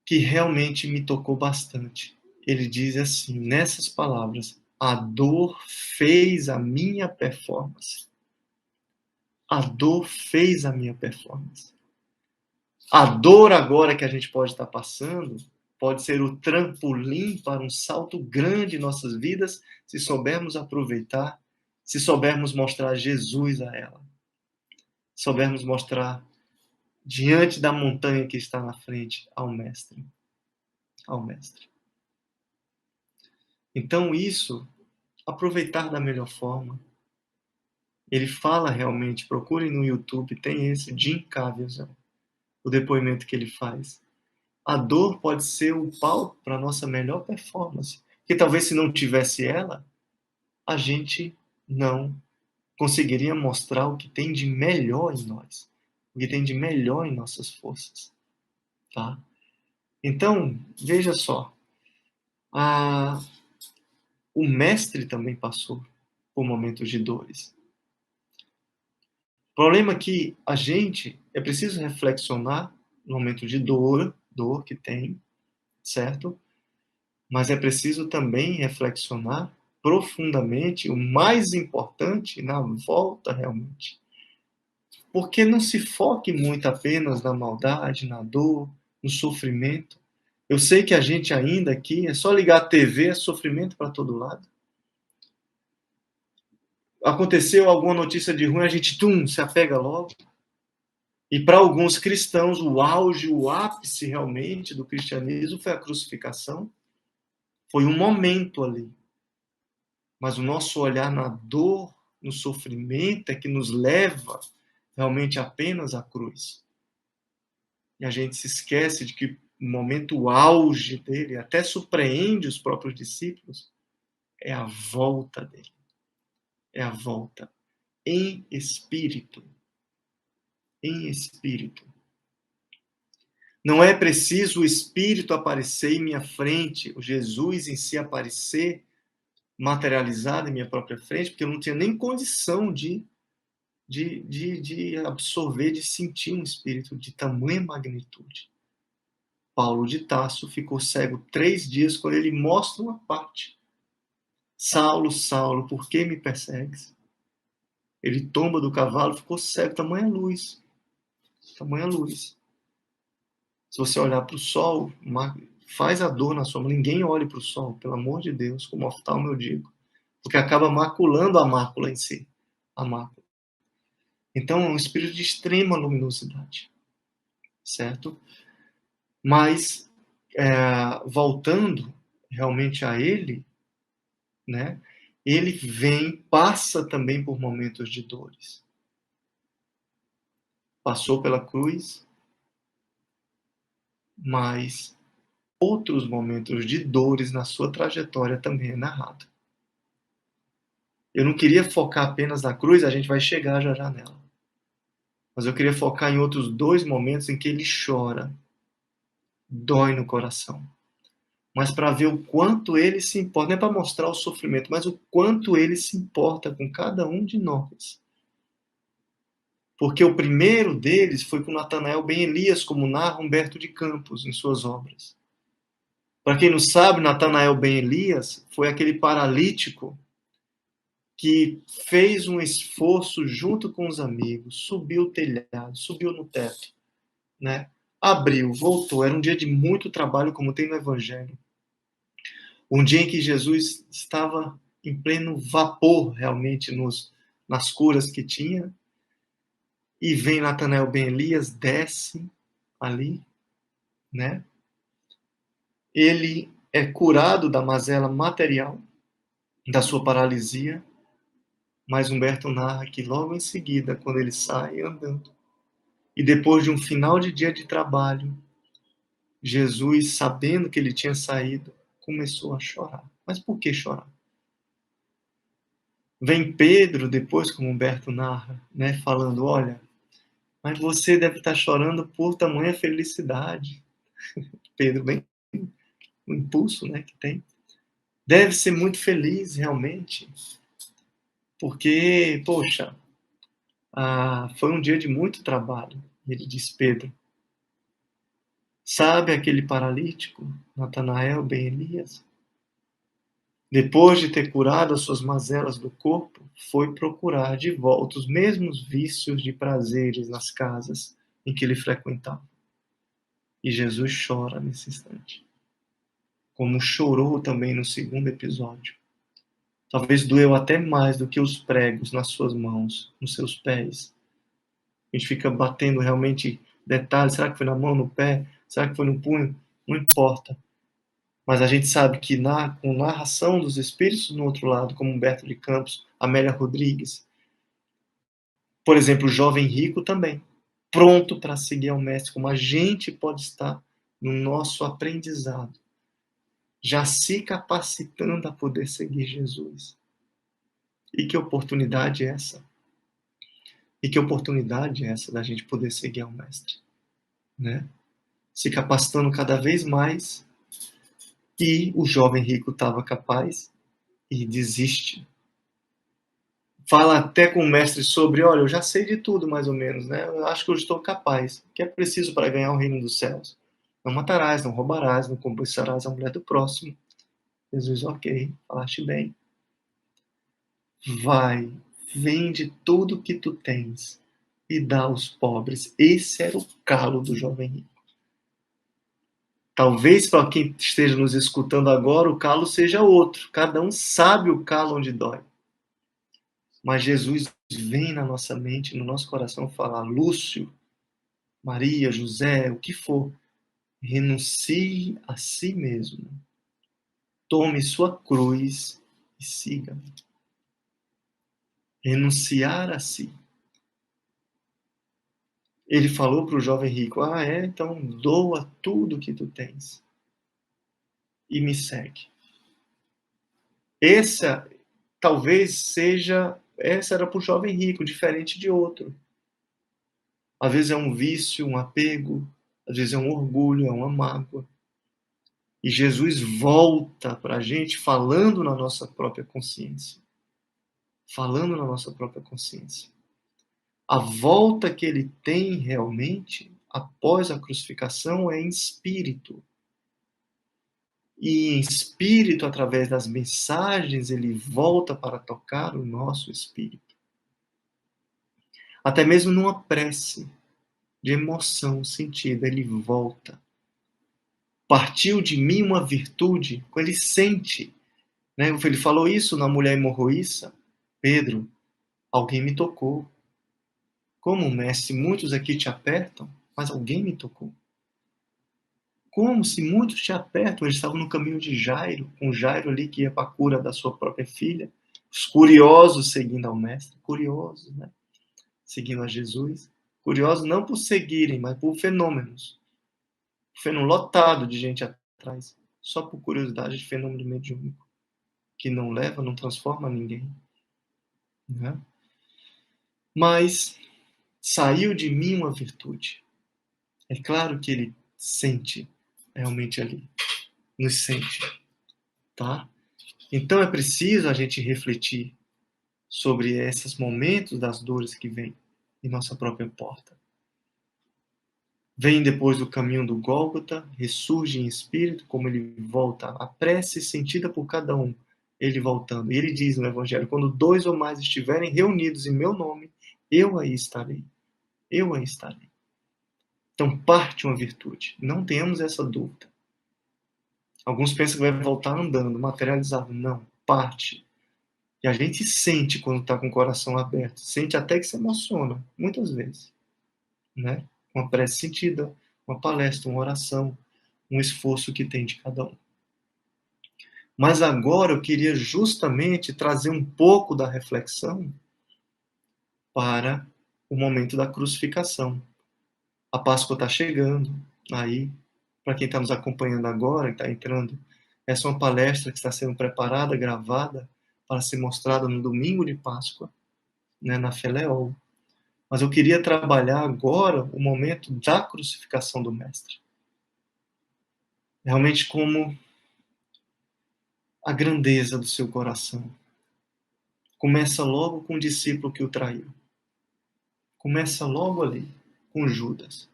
que realmente me tocou bastante. Ele diz assim, nessas palavras, a dor fez a minha performance. A dor fez a minha performance. A dor agora que a gente pode estar passando pode ser o trampolim para um salto grande em nossas vidas, se soubermos aproveitar, se soubermos mostrar Jesus a ela. Soubermos mostrar diante da montanha que está na frente ao Mestre. Ao Mestre. Então isso, aproveitar da melhor forma. Ele fala realmente, procurem no YouTube, tem esse Jim Caviezel, o depoimento que ele faz. A dor pode ser o palco para a nossa melhor performance. Porque talvez se não tivesse ela, a gente não conseguiria mostrar o que tem de melhor em nós. O que tem de melhor em nossas forças. Tá? Então, veja só. O mestre também passou por momentos de dores. O problema é que a gente é preciso reflexionar no momento de dor que tem, certo? Mas é preciso também reflexionar profundamente, o mais importante, na volta realmente. Porque não se foque muito apenas na maldade, na dor, no sofrimento. Eu sei que a gente ainda aqui, é só ligar a TV, é sofrimento para todo lado. Aconteceu alguma notícia de ruim, a gente, se apega logo. E para alguns cristãos, o auge, o ápice realmente do cristianismo foi a crucificação. Foi um momento ali. Mas o nosso olhar na dor, no sofrimento, é que nos leva realmente apenas à cruz. E a gente se esquece de que o momento auge dele, até surpreende os próprios discípulos, é a volta dele. É a volta em espírito. Em espírito. Não é preciso o Espírito aparecer em minha frente, o Jesus em si aparecer materializado em minha própria frente, porque eu não tinha nem condição de absorver, de sentir um Espírito de tamanha magnitude. Paulo de Tarso ficou cego 3 dias quando ele mostra uma parte. Saulo, Saulo, por que me persegues? Ele tomba do cavalo, ficou cego, tamanha luz. Tamanha luz. Se você olhar para o sol, faz a dor na sua mão. Ninguém olhe para o sol, pelo amor de Deus, como oftalmo eu digo. Porque acaba maculando a mácula em si. A mácula. Então, é um espírito de extrema luminosidade. Certo? Mas, voltando realmente a ele, né? Ele passa também por momentos de dores. Passou pela cruz, mas outros momentos de dores na sua trajetória também é narrado. Eu não queria focar apenas na cruz, a gente vai chegar já nela. Mas eu queria focar em outros 2 momentos em que ele chora, dói no coração. Mas para ver o quanto ele se importa, não é para mostrar o sofrimento, mas o quanto ele se importa com cada um de nós. Porque o primeiro deles foi com Natanael Ben Elias, como narra Humberto de Campos em suas obras. Para quem não sabe, Natanael ben Elias foi aquele paralítico que fez um esforço junto com os amigos, subiu o telhado, subiu no teto, né? Abriu, voltou. Era um dia de muito trabalho, como tem no Evangelho. Um dia em que Jesus estava em pleno vapor, realmente, nas curas que tinha. E vem Natanael ben Elias, desce ali, né? Ele é curado da mazela material, da sua paralisia, mas Humberto narra que logo em seguida, quando ele sai andando, e depois de um final de dia de trabalho, Jesus, sabendo que ele tinha saído, começou a chorar. Mas por que chorar? Vem Pedro, depois, como Humberto narra, né, falando, olha, mas você deve estar chorando por tamanha felicidade. Pedro, bem, o impulso, né, que tem. Deve ser muito feliz, realmente, porque, poxa, foi um dia de muito trabalho. Ele diz, Pedro, sabe aquele paralítico, Natanael ben Elias? Depois de ter curado as suas mazelas do corpo, foi procurar de volta os mesmos vícios de prazeres nas casas em que ele frequentava. E Jesus chora nesse instante. Como chorou também no segundo episódio. Talvez doeu até mais do que os pregos nas suas mãos, nos seus pés. A gente fica batendo realmente detalhes. Será que foi na mão, no pé? Será que foi no punho? Não importa. Mas a gente sabe que com narração dos espíritos no outro lado, como Humberto de Campos, Amélia Rodrigues, por exemplo, o jovem rico também, pronto para seguir ao mestre, como a gente pode estar no nosso aprendizado, já se capacitando a poder seguir Jesus. E que oportunidade é essa? E que oportunidade é essa da gente poder seguir ao mestre, né? Se capacitando cada vez mais, e o jovem rico estava capaz e desiste. Fala até com o mestre sobre, olha, eu já sei de tudo mais ou menos, né? Eu acho que eu estou capaz. O que é preciso para ganhar o reino dos céus? Não matarás, não roubarás, não cobiçarás a mulher do próximo. Jesus, ok, falaste bem. Vai, vende tudo que tu tens e dá aos pobres. Esse era o calo do jovem rico. Talvez para quem esteja nos escutando agora, o calo seja outro. Cada um sabe o calo onde dói. Mas Jesus vem na nossa mente, no nosso coração, falar: Lúcio, Maria, José, o que for, renuncie a si mesmo. Tome sua cruz e siga-me. Renunciar a si. Ele falou para o jovem rico: então doa tudo que tu tens e me segue. Essa era para o jovem rico, diferente de outro. Às vezes é um vício, um apego, às vezes é um orgulho, é uma mágoa. E Jesus volta para a gente falando na nossa própria consciência. Falando na nossa própria consciência. A volta que ele tem realmente, após a crucificação, é em espírito. E em espírito, através das mensagens, ele volta para tocar o nosso espírito. Até mesmo numa prece de emoção sentida, ele volta. Partiu de mim uma virtude, ele sente. Né? Ele falou isso na mulher hemorroíça. Pedro, alguém me tocou. Como, mestre, muitos aqui te apertam, mas alguém me tocou. Como se muitos te apertam? Eles estavam no caminho de Jairo, com Jairo ali que ia para a cura da sua própria filha. Os curiosos seguindo ao mestre, curiosos, né? Seguindo a Jesus. Curiosos não por seguirem, mas por fenômenos. Fenômeno lotado de gente atrás. Só por curiosidade de fenômeno mediúnico. Que não leva, não transforma ninguém. Né? Mas saiu de mim uma virtude. É claro que ele sente realmente ali. Nos sente. Tá? Então é preciso a gente refletir sobre esses momentos das dores que vêm em nossa própria porta. Vem depois do caminho do Gólgota, ressurge em espírito, como ele volta, a prece sentida por cada um, ele voltando. E ele diz no Evangelho, quando 2 ou mais estiverem reunidos em meu nome, eu aí estarei. Eu aí estarei. Então parte uma virtude. Não tenhamos essa dúvida. Alguns pensam que vai voltar andando, materializado. Não, parte. E a gente sente quando está com o coração aberto. Sente até que se emociona, muitas vezes. Né? Uma prece sentida, uma palestra, uma oração, um esforço que tem de cada um. Mas agora eu queria justamente trazer um pouco da reflexão para o momento da crucificação. A Páscoa está chegando, aí, para quem está nos acompanhando agora, que está entrando, essa é uma palestra que está sendo preparada, gravada, para ser mostrada no domingo de Páscoa, né, na Feleol. Mas eu queria trabalhar agora o momento da crucificação do Mestre. Realmente como a grandeza do seu coração. Começa logo com o discípulo que o traiu. Começa logo ali, com Judas.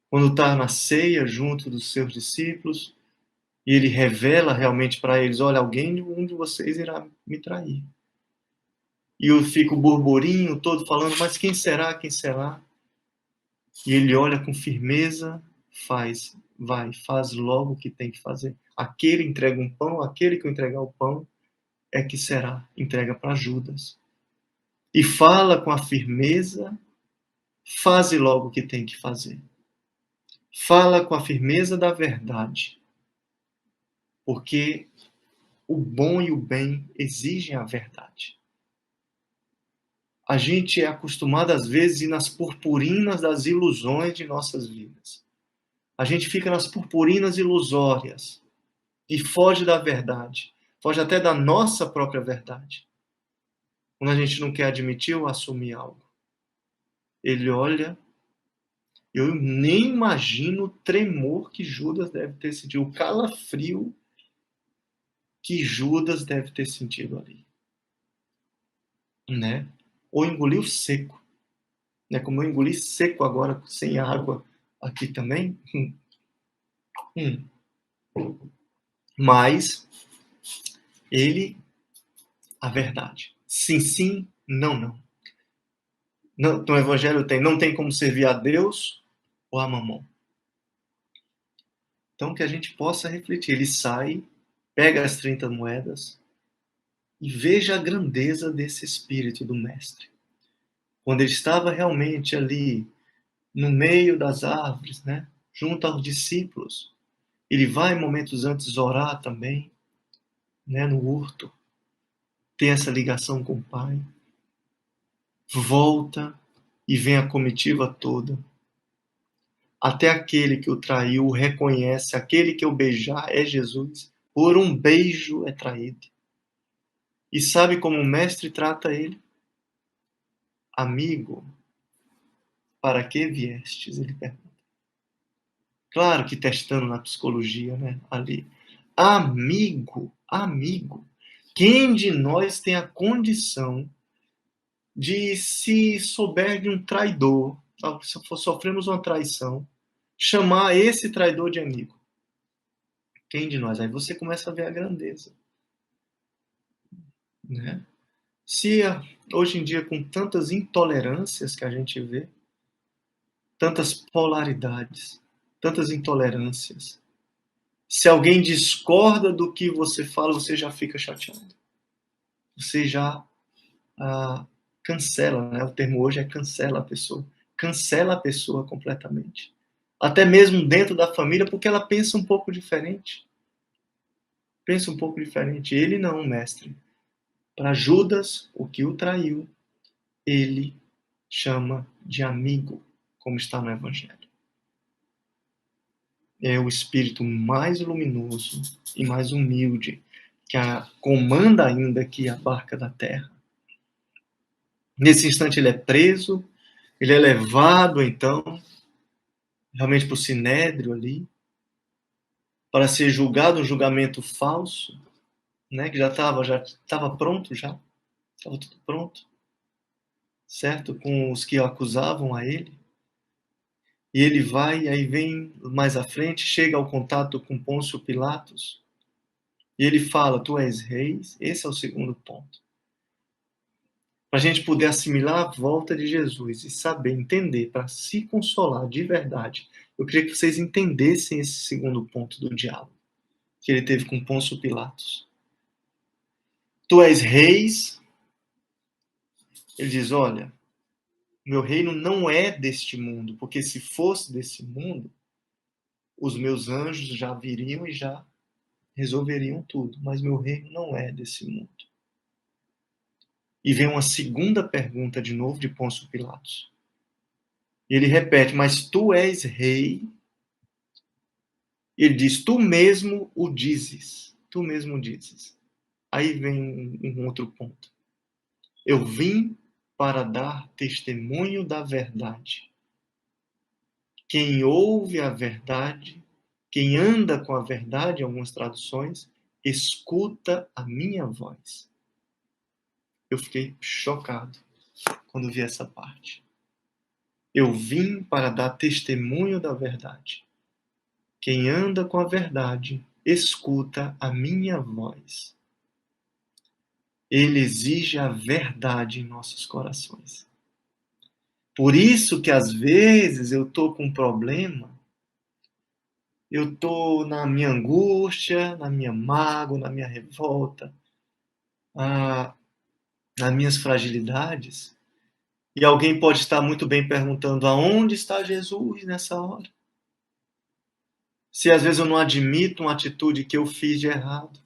Quando está na ceia, junto dos seus discípulos, e ele revela realmente para eles, olha, um de vocês irá me trair. E eu fico o burburinho todo falando, mas quem será, quem será? E ele olha com firmeza, faz logo o que tem que fazer. Aquele entrega um pão, aquele que entregar o pão é que será, entrega para Judas. E fala com a firmeza, faze logo o que tem que fazer. Fala com a firmeza da verdade, porque o bom e o bem exigem a verdade. A gente é acostumado, às vezes, a ir nas purpurinas das ilusões de nossas vidas. A gente fica nas purpurinas ilusórias e foge da verdade. Foge até da nossa própria verdade. Quando a gente não quer admitir ou assumir algo. Ele olha, eu nem imagino o tremor que Judas deve ter sentido, o calafrio que Judas deve ter sentido ali. Né? Ou engoliu seco. Né? Como eu engoli seco agora, sem água aqui também. Mas ele, a verdade. Sim, sim, não, não. No Evangelho não tem como servir a Deus ou a Mamon. Então que a gente possa refletir. Ele sai, pega as 30 moedas e veja a grandeza desse espírito do Mestre. Quando ele estava realmente ali, no meio das árvores, né, junto aos discípulos, ele vai momentos antes orar também, né, no hurto, tem essa ligação com o Pai, volta e vem a comitiva toda. Até aquele que o traiu o reconhece, aquele que o beijar é Jesus, por um beijo é traído. E sabe como o Mestre trata ele? Amigo, para que viestes? Ele pergunta. Claro que testando na psicologia, né, ali. Amigo, amigo. Quem de nós tem a condição de, se souber de um traidor, se sofremos uma traição, chamar esse traidor de amigo? Quem de nós? Aí você começa a ver a grandeza. Né? Se hoje em dia, com tantas intolerâncias que a gente vê, tantas polaridades, tantas intolerâncias, se alguém discorda do que você fala, você já fica chateado. Você já cancela, né? O termo hoje é cancela a pessoa. Cancela a pessoa completamente. Até mesmo dentro da família, porque ela pensa um pouco diferente. Pensa um pouco diferente. Ele não, mestre. Para Judas, o que o traiu, ele chama de amigo, como está no Evangelho. É o espírito mais luminoso e mais humilde que comanda ainda aqui a barca da terra. Nesse instante ele é preso, ele é levado então realmente para o sinédrio ali, para ser julgado, um julgamento falso, né, que já estava pronto já, estava tudo pronto, certo? Com os que acusavam a ele. E ele vai, aí vem mais à frente, chega ao contato com Pôncio Pilatos, e ele fala, tu és rei. Esse é o segundo ponto. Para a gente poder assimilar a volta de Jesus e saber, entender, para se consolar de verdade. Eu queria que vocês entendessem esse segundo ponto do diálogo que ele teve com Pôncio Pilatos. Tu és reis. Ele diz, olha, meu reino não é deste mundo, porque se fosse desse mundo, os meus anjos já viriam e já resolveriam tudo. Mas meu reino não é desse mundo. E vem uma segunda pergunta de novo de Pôncio Pilatos. E ele repete, mas tu és rei? Ele diz, tu mesmo o dizes. Tu mesmo dizes. Aí vem um outro ponto. Eu vim para dar testemunho da verdade. Quem ouve a verdade, quem anda com a verdade, em algumas traduções, escuta a minha voz. Eu fiquei chocado quando vi essa parte. Eu vim para dar testemunho da verdade. Quem anda com a verdade, escuta a minha voz. Ele exige a verdade em nossos corações. Por isso que às vezes eu estou com um problema, eu estou na minha angústia, na minha mágoa, na minha revolta, nas minhas fragilidades, e alguém pode estar muito bem perguntando, aonde está Jesus nessa hora? Se às vezes eu não admito uma atitude que eu fiz de errado,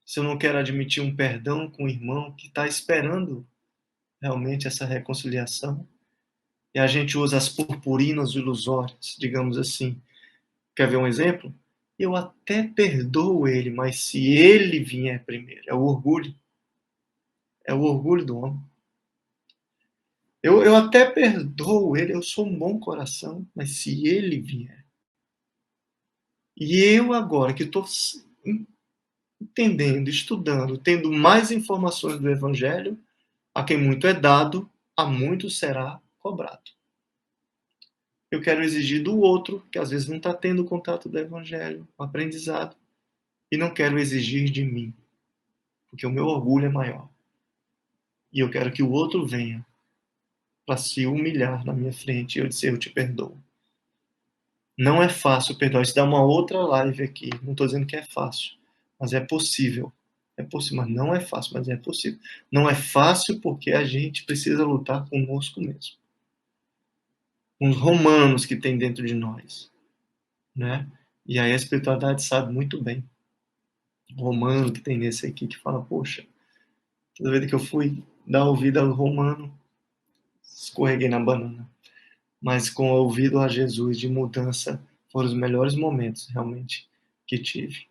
se eu não quero admitir um perdão com o irmão que está esperando realmente essa reconciliação, e a gente usa as purpurinas ilusórias, digamos assim. Quer ver um exemplo? Eu até perdoo ele, mas se ele vier primeiro, é o orgulho. É o orgulho do homem. Eu até perdoo ele, eu sou um bom coração, mas se ele vier. E eu agora que estou entendendo, estudando, tendo mais informações do Evangelho, a quem muito é dado, a muito será cobrado. Eu quero exigir do outro, que às vezes não está tendo contato do Evangelho, o aprendizado, e não quero exigir de mim, porque o meu orgulho é maior. E eu quero que o outro venha para se humilhar na minha frente e eu dizer, eu te perdoo. Não é fácil perdoar. Isso dá uma outra live aqui. Não estou dizendo que é fácil, mas é possível. É possível, mas não é fácil, mas é possível. Não é fácil porque a gente precisa lutar conosco mesmo. Com os romanos que tem dentro de nós, né? E aí a espiritualidade sabe muito bem. O romano que tem nesse aqui que fala, poxa, toda vez que eu fui dar ouvido ao romano, escorreguei na banana. Mas com o ouvido a Jesus de mudança, foram os melhores momentos realmente que tive.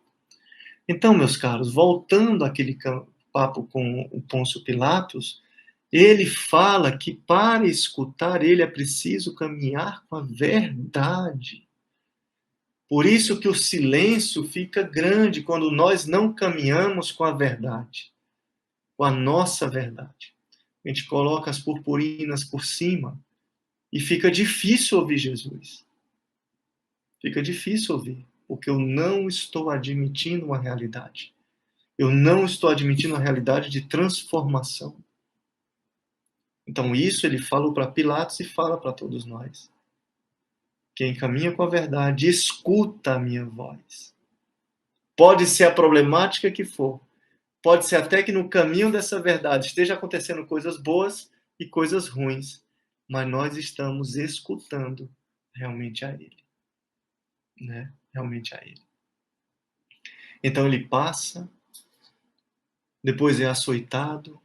Então, meus caros, voltando àquele papo com o Pôncio Pilatos, ele fala que para escutar ele é preciso caminhar com a verdade. Por isso que o silêncio fica grande quando nós não caminhamos com a verdade, com a nossa verdade. A gente coloca as purpurinas por cima e fica difícil ouvir Jesus. Fica difícil ouvir, porque eu não estou admitindo uma realidade. Eu não estou admitindo a realidade de transformação. Então isso ele falou para Pilatos e fala para todos nós. Quem caminha com a verdade, escuta a minha voz. Pode ser a problemática que for. Pode ser até que no caminho dessa verdade esteja acontecendo coisas boas e coisas ruins. Mas nós estamos escutando realmente a Ele. Né? Realmente a Ele. Então ele passa, depois é açoitado,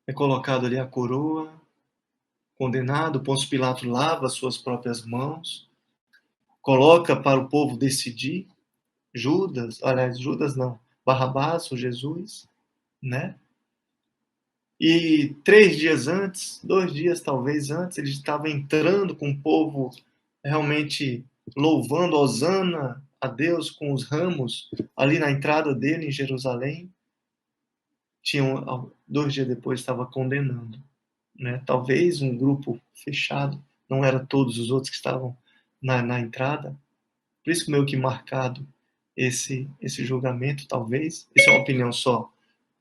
é colocado ali a coroa, condenado, Pôncio Pilatos lava suas próprias mãos, coloca para o povo decidir, Judas não, Barrabás ou Jesus, né? E 3 dias antes, 2 dias talvez antes, ele estava entrando com o povo realmente louvando, hosana a Deus com os ramos ali na entrada dele em Jerusalém. 2 dias depois estava condenando, né? Talvez um grupo fechado não era todos os outros que estavam na entrada. Por isso meio que marcado esse julgamento, talvez. Isso é uma opinião só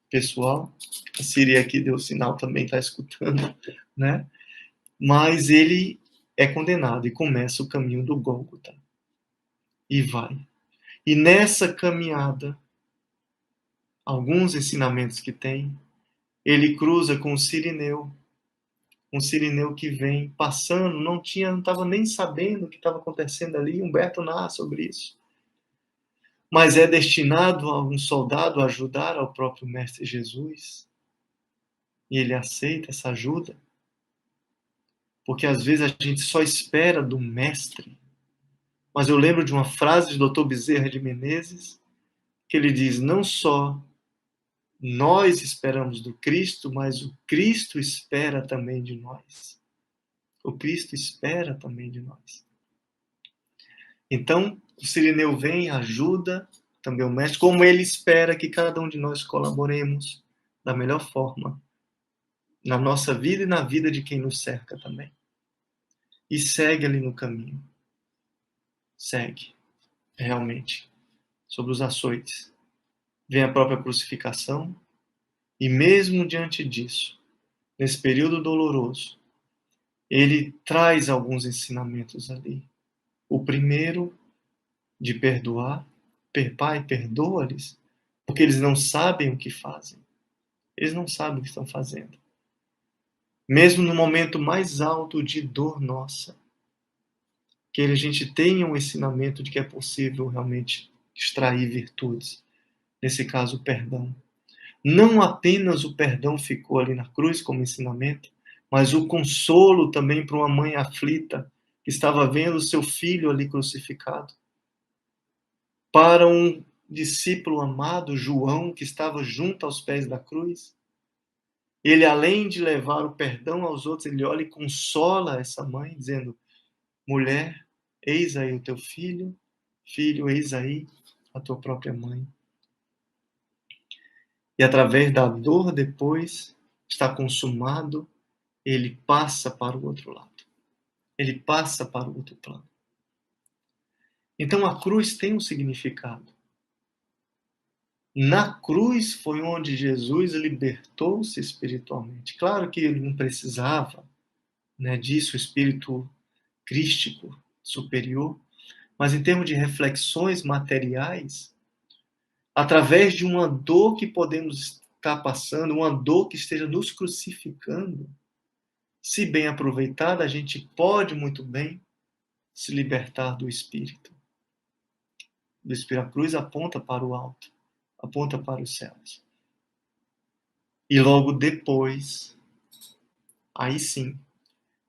pessoal. A Siri aqui deu sinal, também está escutando, né? Mas ele é condenado e começa o caminho do Gólgota. E vai. E nessa caminhada, alguns ensinamentos que tem, ele cruza com o Cirineu, um Cirineu que vem passando, não estava nem sabendo o que estava acontecendo ali. Humberto narra sobre isso. Mas é destinado a um soldado a ajudar ao próprio Mestre Jesus. E ele aceita essa ajuda. Porque às vezes a gente só espera do Mestre. Mas eu lembro de uma frase do Dr. Bezerra de Menezes, que ele diz: não só nós esperamos do Cristo, mas o Cristo espera também de nós. O Cristo espera também de nós. Então, o Cirineu vem, ajuda também o Mestre, como ele espera que cada um de nós colaboremos da melhor forma na nossa vida e na vida de quem nos cerca também. E segue ali no caminho. Segue, realmente, sobre os açoites. Vem a própria crucificação, e mesmo diante disso, nesse período doloroso, ele traz alguns ensinamentos ali. O primeiro, de perdoar. Pai, perdoa-lhes, porque eles não sabem o que fazem. Eles não sabem o que estão fazendo. Mesmo no momento mais alto de dor nossa, que a gente tenha um ensinamento de que é possível realmente extrair virtudes. Nesse caso, o perdão. Não apenas o perdão ficou ali na cruz como ensinamento, mas o consolo também para uma mãe aflita que estava vendo seu filho ali crucificado. Para um discípulo amado, João, que estava junto aos pés da cruz, ele, além de levar o perdão aos outros, ele olha e consola essa mãe, dizendo: mulher, eis aí o teu filho, filho, eis aí a tua própria mãe. E através da dor depois, está consumado, ele passa para o outro lado. Ele passa para o outro plano. Então a cruz tem um significado. Na cruz foi onde Jesus libertou-se espiritualmente. Claro que ele não precisava, né, disso, o espírito crístico superior, mas em termos de reflexões materiais, através de uma dor que podemos estar passando, uma dor que esteja nos crucificando, se bem aproveitada, a gente pode muito bem se libertar do espírito. Do espírito. A cruz aponta para o alto, aponta para os céus. E logo depois, aí sim,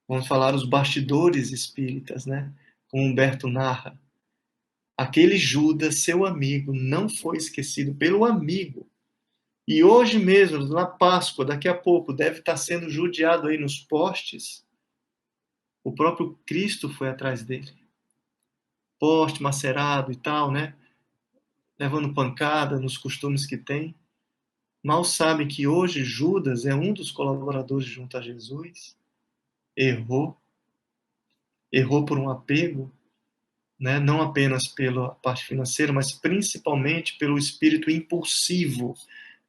vamos falar os bastidores espíritas, né? Como Humberto narra. Aquele Judas, seu amigo, não foi esquecido pelo amigo. E hoje mesmo, na Páscoa, daqui a pouco, deve estar sendo judiado aí nos postes. O próprio Cristo foi atrás dele. Poste, macerado e tal, né? Levando pancada nos costumes que tem. Mal sabem que hoje Judas é um dos colaboradores junto a Jesus. Errou por um apego, né? Não apenas pela parte financeira, mas principalmente pelo espírito impulsivo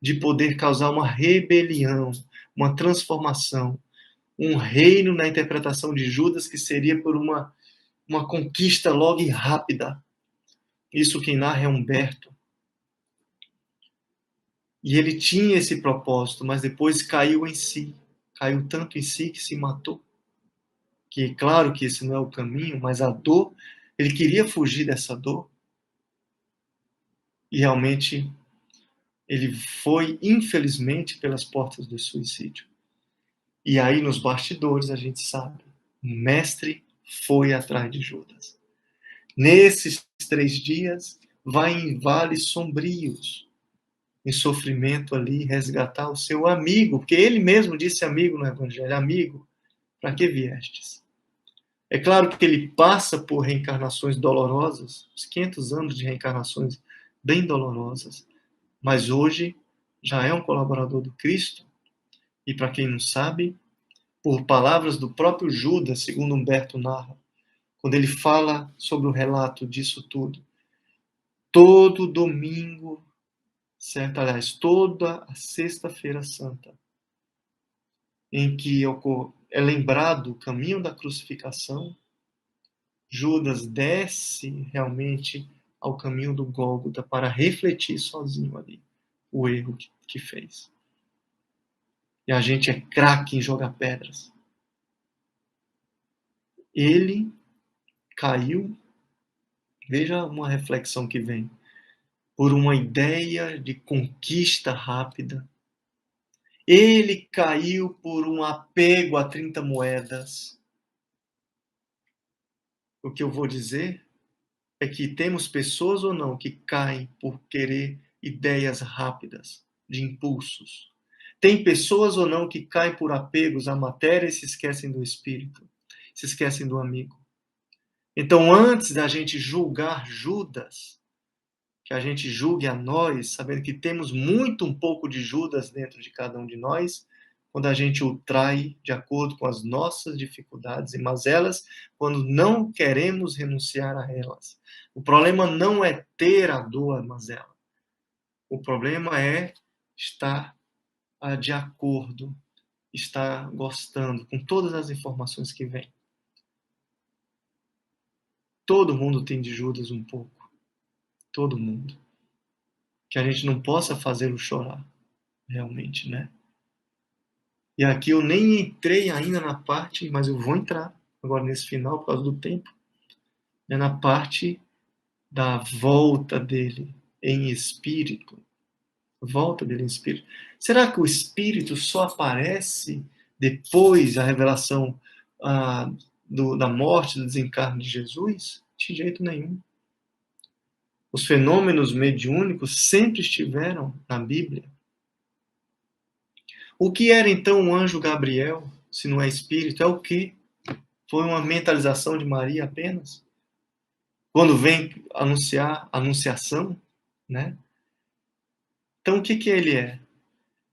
de poder causar uma rebelião, uma transformação, um reino na interpretação de Judas que seria por uma conquista logo e rápida. Isso quem narra é Humberto. E ele tinha esse propósito, mas depois caiu em si. Caiu tanto em si que se matou. Que claro que esse não é o caminho, mas a dor, ele queria fugir dessa dor. E realmente ele foi, infelizmente, pelas portas do suicídio. E aí, nos bastidores, a gente sabe, o mestre foi atrás de Judas. Nesses 3 dias, vai em vales sombrios, em sofrimento ali, resgatar o seu amigo, porque ele mesmo disse amigo no Evangelho: amigo, para que viestes? É claro que ele passa por reencarnações dolorosas, uns 500 anos de reencarnações bem dolorosas, mas hoje já é um colaborador do Cristo, e para quem não sabe, por palavras do próprio Judas, segundo Humberto narra, quando ele fala sobre o relato disso tudo. Todo domingo, certo? Aliás, toda a sexta-feira santa, em que é lembrado o caminho da crucificação, Judas desce realmente ao caminho do Gólgota para refletir sozinho ali o erro que fez. E a gente é craque em jogar pedras. Ele caiu, veja uma reflexão que vem, por uma ideia de conquista rápida. Ele caiu por um apego a 30 moedas. O que eu vou dizer é que temos pessoas ou não que caem por querer ideias rápidas, de impulsos. Tem pessoas ou não que caem por apegos à matéria e se esquecem do espírito, se esquecem do amigo. Então, antes da gente julgar Judas, que a gente julgue a nós, sabendo que temos muito um pouco de Judas dentro de cada um de nós, quando a gente o trai de acordo com as nossas dificuldades e mazelas, quando não queremos renunciar a elas. O problema não é ter a dor, a mazela. O problema é estar de acordo, estar gostando com todas as informações que vêm. Todo mundo tem de Judas um pouco. Todo mundo. Que a gente não possa fazê-lo chorar, realmente, né? E aqui eu nem entrei ainda na parte, mas eu vou entrar agora nesse final por causa do tempo, é na parte da volta dele em espírito. Volta dele em espírito. Será que o espírito só aparece depois da revelação da morte, do desencarne de Jesus? De jeito nenhum. Os fenômenos mediúnicos sempre estiveram na Bíblia. O que era então o anjo Gabriel, se não é espírito? É o quê? Foi uma mentalização de Maria apenas? Quando vem anunciar a anunciação, né? Então o que ele é?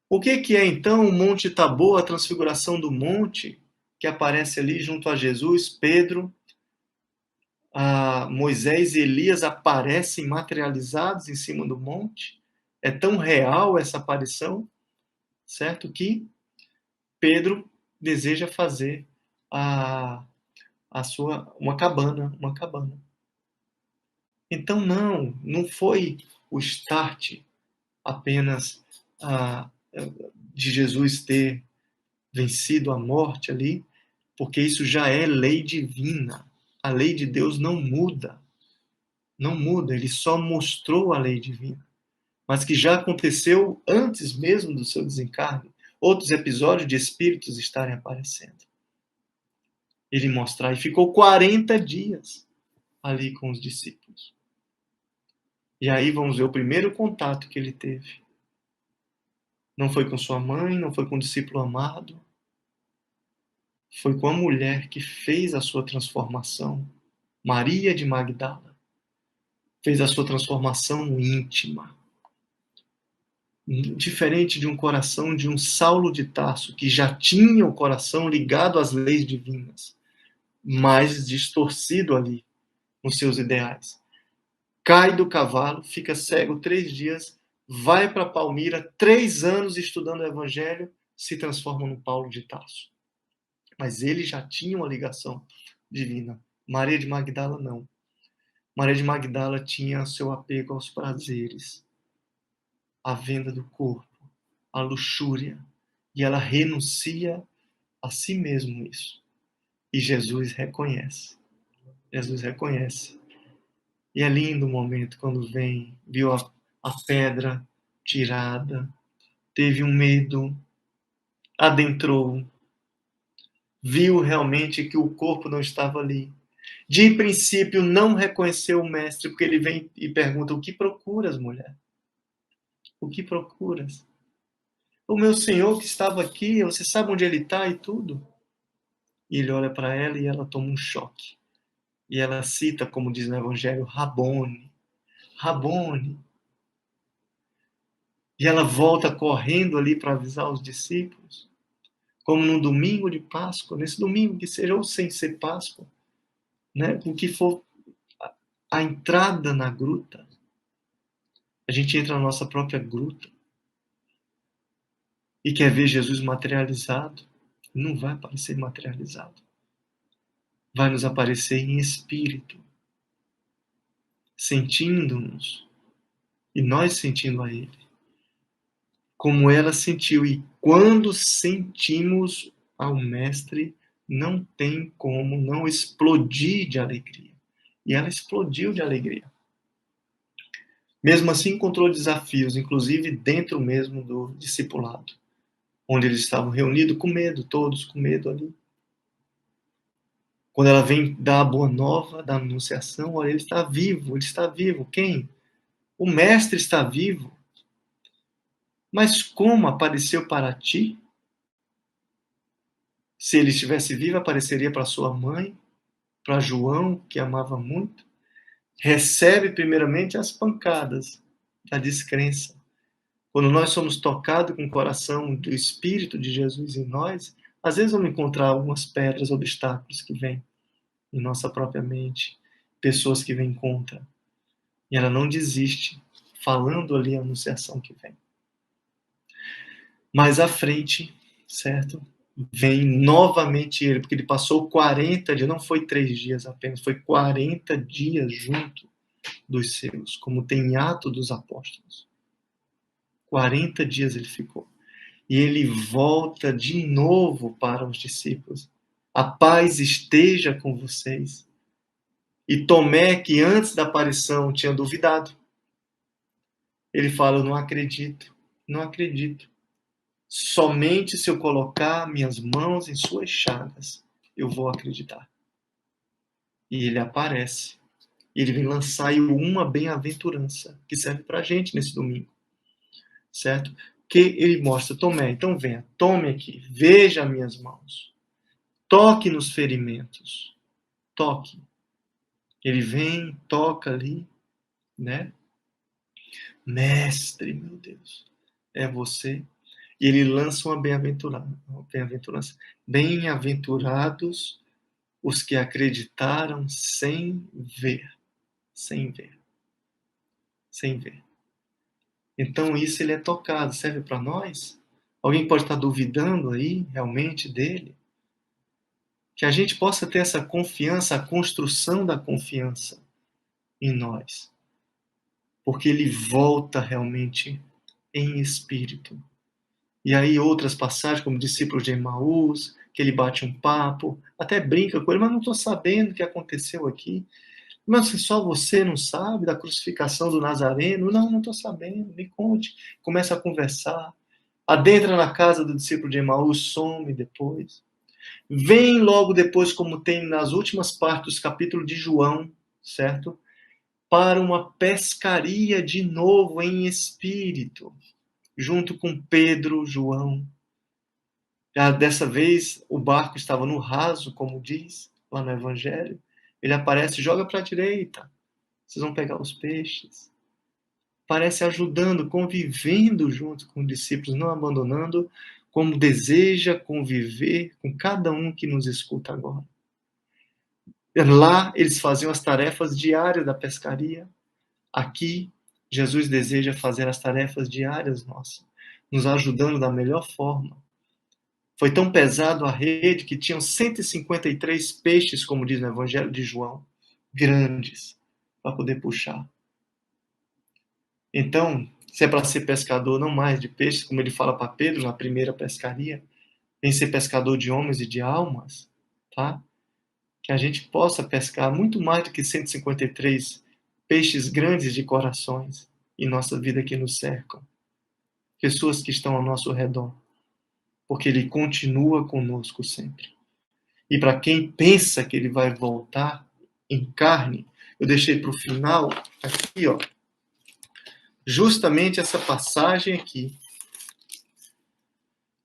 O que é então o Monte Tabor, a transfiguração do monte, que aparece ali junto a Jesus, Pedro, Moisés e Elias aparecem materializados em cima do monte? É tão real essa aparição, certo? Que Pedro deseja fazer uma cabana. Então não foi o start apenas de Jesus ter vencido a morte ali, porque isso já é lei divina. A lei de Deus não muda. Não muda, ele só mostrou a lei divina. Mas que já aconteceu antes mesmo do seu desencarne. Outros episódios de espíritos estarem aparecendo. Ele mostrar, e ficou 40 dias ali com os discípulos. E aí vamos ver o primeiro contato que ele teve. Não foi com sua mãe, não foi com o discípulo amado. Foi com a mulher que fez a sua transformação. Maria de Magdala. Fez a sua transformação íntima. Diferente de um coração de um Saulo de Tarso, que já tinha o coração ligado às leis divinas, mas distorcido ali nos seus ideais. Cai do cavalo, fica cego 3 dias, vai para Palmira, 3 anos estudando o Evangelho, se transforma no Paulo de Tarso. Mas ele já tinha uma ligação divina. Maria de Magdala não. Maria de Magdala tinha seu apego aos prazeres, à venda do corpo, à luxúria. E ela renuncia a si mesmo isso. E Jesus reconhece. Jesus reconhece. E é lindo o momento quando viu a pedra tirada, teve um medo, adentrou, viu realmente que o corpo não estava ali. De princípio, não reconheceu o mestre, porque ele vem e pergunta: o que procuras, mulher? O que procuras? O meu Senhor que estava aqui, você sabe onde ele está e tudo? E ele olha para ela e ela toma um choque. E ela cita, como diz no Evangelho, Rabone. Rabone. E ela volta correndo ali para avisar os discípulos. como no domingo de Páscoa, nesse domingo que seja, ou sem ser Páscoa, né? O que for a entrada na gruta, a gente entra na nossa própria gruta e quer ver Jesus materializado, não vai aparecer materializado. Vai nos aparecer em espírito, sentindo-nos, e nós sentindo a Ele, como ela sentiu. E quando sentimos ao Mestre, não tem como não explodir de alegria. E ela explodiu de alegria. Mesmo assim, encontrou desafios, inclusive dentro mesmo do discipulado, onde eles estavam reunidos com medo, todos com medo ali. Quando ela vem dar a boa nova da anunciação, olha, ele está vivo, ele está vivo. Quem? O Mestre está vivo. Mas como apareceu para ti? Se ele estivesse vivo, apareceria para sua mãe, para João, que amava muito. Recebe primeiramente as pancadas da descrença. Quando nós somos tocados com o coração do Espírito de Jesus em nós, às vezes vamos encontrar algumas pedras, obstáculos que vêm em nossa própria mente, pessoas que vêm contra. E ela não desiste, falando ali a anunciação que vem. Mais à frente, certo? Vem novamente ele, porque ele passou 40 dias, não foi 3 dias apenas, foi 40 dias junto dos seus, como tem em Atos dos Apóstolos. 40 dias ele ficou. E ele volta de novo para os discípulos. A paz esteja com vocês. E Tomé, que antes da aparição tinha duvidado, ele fala, eu não acredito, não acredito. Somente se eu colocar minhas mãos em suas chagas, eu vou acreditar. E ele aparece. Ele vem lançar uma bem-aventurança, que serve para a gente nesse domingo. Certo? Que ele mostra, Tomé, então venha, tome aqui, veja minhas mãos. Toque nos ferimentos. Toque. Ele vem, toca ali, né? Mestre, meu Deus, é você. E ele lança uma bem-aventurança. Bem-aventurados os que acreditaram sem ver. Sem ver. Sem ver. Então isso ele é tocado. Serve para nós? Alguém pode estar duvidando aí, realmente, dele? Que a gente possa ter essa confiança, a construção da confiança em nós. Porque ele volta realmente em espírito. E aí outras passagens, como discípulos de Emaús, que ele bate um papo, até brinca com ele, mas não estou sabendo o que aconteceu aqui. Mas só você não sabe da crucificação do Nazareno? Não estou sabendo, me conte. Começa a conversar. Adentra na casa do discípulo de Emaús, some depois. Vem logo depois, como tem nas últimas partes do capítulo de João, certo? Para uma pescaria de novo em espírito, junto com Pedro, João. Dessa vez, o barco estava no raso, como diz lá no Evangelho. Ele aparece, joga para a direita, vocês vão pegar os peixes. Parece ajudando, convivendo junto com os discípulos, não abandonando, como deseja conviver com cada um que nos escuta agora. Lá, eles faziam as tarefas diárias da pescaria. Aqui, Jesus deseja fazer as tarefas diárias nossas, nos ajudando da melhor forma. Foi tão pesado a rede que tinham 153 peixes, como diz no Evangelho de João, grandes, para poder puxar. Então, se é para ser pescador não mais de peixes, como ele fala para Pedro na primeira pescaria, vem ser pescador de homens e de almas, tá? Que a gente possa pescar muito mais do que 153 peixes grandes de corações em nossa vida que nos cercam. Pessoas que estão ao nosso redor. Porque ele continua conosco sempre. E para quem pensa que ele vai voltar em carne, eu deixei para o final, aqui, ó, justamente essa passagem aqui,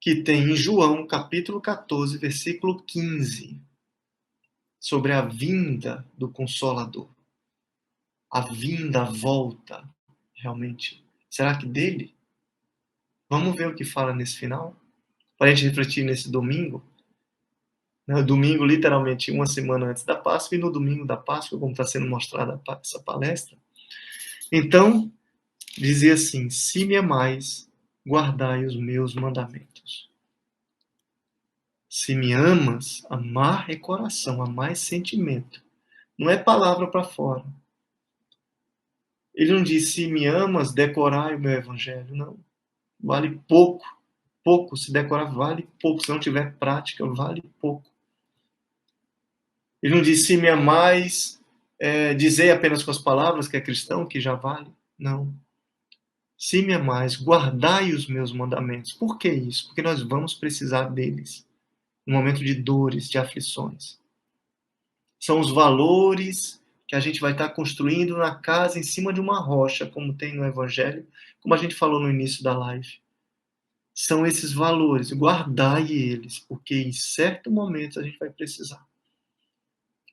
que tem em João, capítulo 14, versículo 15, sobre a vinda do Consolador. A vinda, a volta, realmente. Será que dele? Vamos ver o que fala nesse final? para a gente refletir nesse domingo. No domingo, literalmente, uma semana antes da Páscoa, e no domingo da Páscoa, como está sendo mostrada essa palestra. Então, dizia assim: se me amais, guardai os meus mandamentos. Se me amas, amar é coração, amar é sentimento. Não é palavra para fora. Ele não diz: se me amas, decorai o meu evangelho. Não. Vale pouco. Pouco. Se decorar, vale pouco. Se não tiver prática, vale pouco. Ele não diz: se me amais, dizei apenas com as palavras que é cristão, que já vale. Não. Se me amais, guardai os meus mandamentos. Por que isso? Porque nós vamos precisar deles no momento de dores, de aflições. São os valores que a gente vai estar construindo na casa em cima de uma rocha, como tem no Evangelho, como a gente falou no início da live. São esses valores, guardai eles, porque em certo momento a gente vai precisar.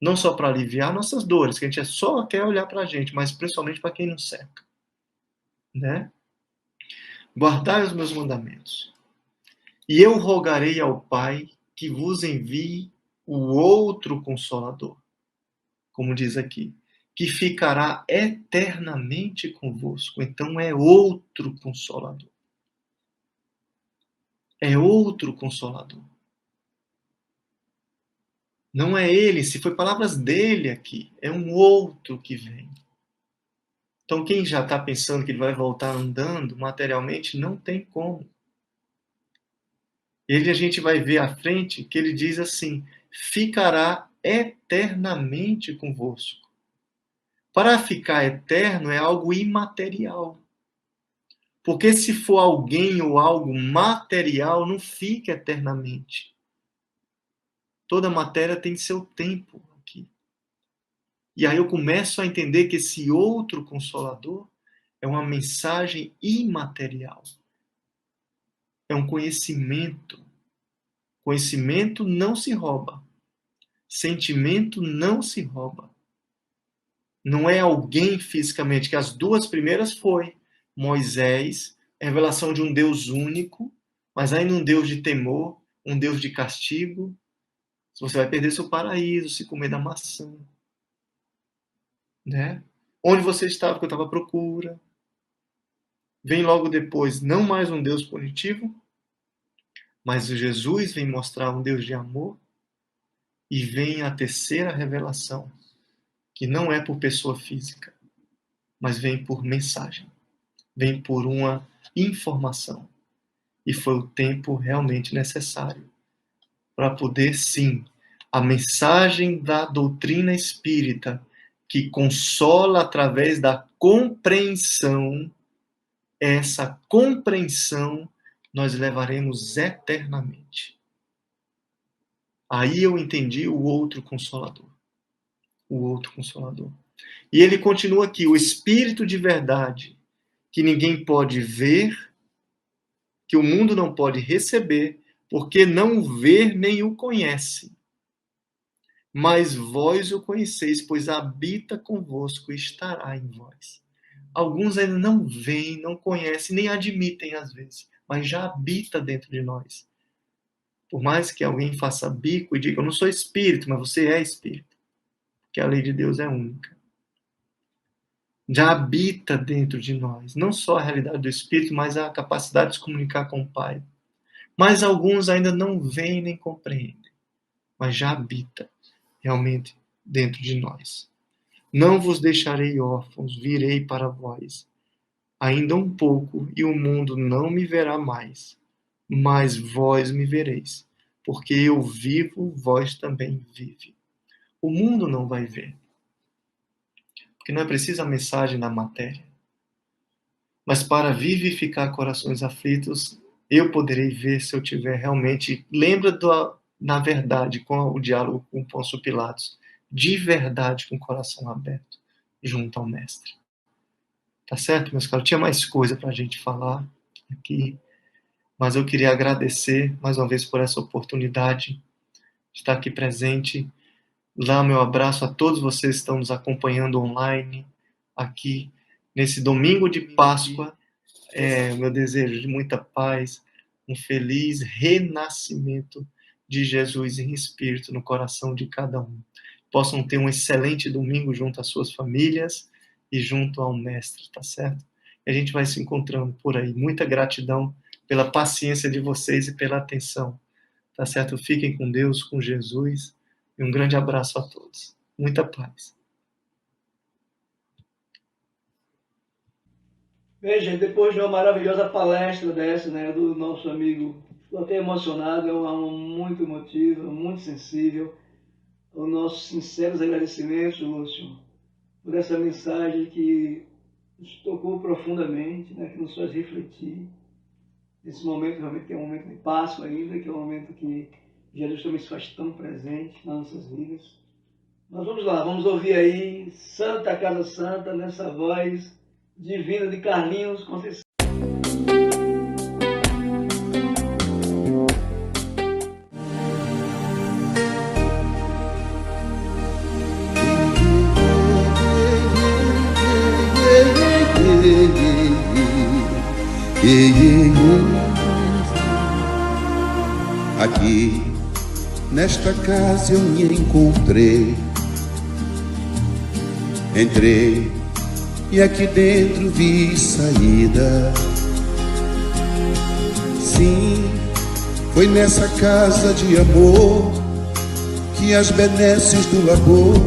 Não só para aliviar nossas dores, que a gente só quer olhar para a gente, mas principalmente para quem nos cerca. Né? Guardai os meus mandamentos. E eu rogarei ao Pai que vos envie o outro Consolador, como diz aqui, que ficará eternamente convosco. Então é outro Consolador. É outro Consolador. Não é ele, se foi palavras dele aqui, é um outro que vem. Então quem já está pensando que ele vai voltar andando materialmente, não tem como. Ele a gente vai ver à frente que ele diz assim: ficará eternamente convosco. Para ficar eterno é algo imaterial. Porque se for alguém ou algo material, não fica eternamente. Toda matéria tem seu tempo aqui. E aí eu começo a entender que esse outro Consolador é uma mensagem imaterial. É um conhecimento. Conhecimento não se rouba. Sentimento não se rouba. Não é alguém fisicamente, que as duas primeiras foi Moisés, a revelação de um Deus único, mas ainda um Deus de temor, um Deus de castigo. Você vai perder seu paraíso se comer da maçã. Né? Onde você estava, que eu estava à procura. Vem logo depois, não mais um Deus punitivo, mas Jesus vem mostrar um Deus de amor. E vem a terceira revelação, que não é por pessoa física, mas vem por mensagem. Vem por uma informação. E foi o tempo realmente necessário para poder, sim, a mensagem da doutrina espírita, que consola através da compreensão, essa compreensão nós levaremos eternamente. Aí eu entendi o outro Consolador. O outro Consolador. E ele continua aqui: o Espírito de verdade, que ninguém pode ver, que o mundo não pode receber, porque não o vê nem o conhece. Mas vós o conheceis, pois habita convosco e estará em vós. Alguns ainda não veem, não conhecem, nem admitem às vezes, mas já habita dentro de nós. Por mais que alguém faça bico e diga: eu não sou espírito, mas você é espírito. Porque a lei de Deus é única. Já habita dentro de nós, não só a realidade do espírito, mas a capacidade de se comunicar com o Pai. Mas alguns ainda não veem nem compreendem, mas já habita realmente dentro de nós. Não vos deixarei órfãos, virei para vós. Ainda um pouco, e o mundo não me verá mais, mas vós me vereis, porque eu vivo, vós também vive. O mundo não vai ver, porque não é preciso a mensagem da matéria. Mas para vivificar corações aflitos, eu poderei ver se eu tiver realmente... Lembra na verdade, com o diálogo com Pôncio Pilatos, de verdade, com o coração aberto, junto ao Mestre. Tá certo, meus caros? Tinha mais coisa para a gente falar aqui, mas eu queria agradecer mais uma vez por essa oportunidade de estar aqui presente. Lá, meu abraço a todos vocês que estão nos acompanhando online, aqui, nesse domingo de Páscoa. Meu desejo de muita paz, um feliz renascimento de Jesus em espírito no coração de cada um. Possam ter um excelente domingo junto às suas famílias e junto ao Mestre, tá certo? E a gente vai se encontrando por aí. Muita gratidão pela paciência de vocês e pela atenção, tá certo? Fiquem com Deus, com Jesus, e um grande abraço a todos. Muita paz. Veja, depois de uma maravilhosa palestra dessa, né, do nosso amigo, estou até emocionado, é uma alma muito emotiva, muito sensível. Os nossos sinceros agradecimentos, Lúcio, por essa mensagem que nos tocou profundamente, né, que nos faz refletir. Nesse momento, realmente, que é um momento de Páscoa ainda, que é um momento que Jesus também se faz tão presente nas nossas vidas. Mas vamos lá, vamos ouvir aí Santa Casa Santa, nessa voz divina de Carlinhos Conceição. Aqui, nesta casa eu me encontrei. Entrei e aqui dentro vi saída. Sim, foi nessa casa de amor que as benesses do labor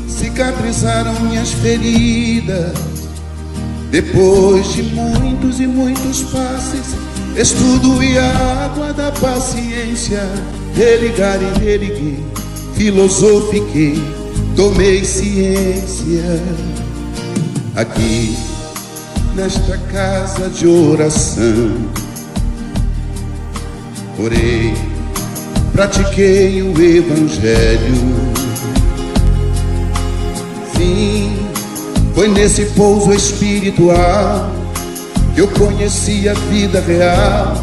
cicatrizaram minhas feridas. Depois de muitos e muitos passes, estudo e a água da paciência, religar e religuei, filosofiquei, tomei ciência. Aqui, nesta casa de oração, orei, pratiquei o Evangelho. Sim, foi nesse pouso espiritual que eu conheci a vida real.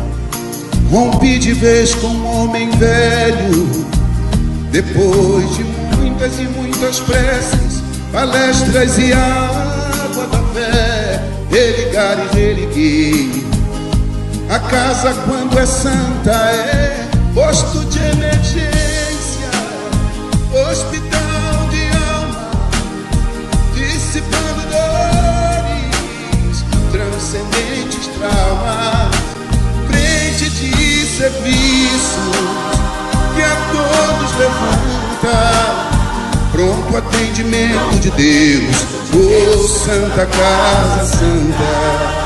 Rompi de vez com um homem velho. Depois de muitas e muitas preces, palestras e água da fé, religar e religuei. A casa, quando é santa, é posto de emergência, hospital de alma, dissipando dores, transcendentes traumas, frente de serviço que a todos levanta, pronto atendimento de Deus, oh Santa Casa Santa.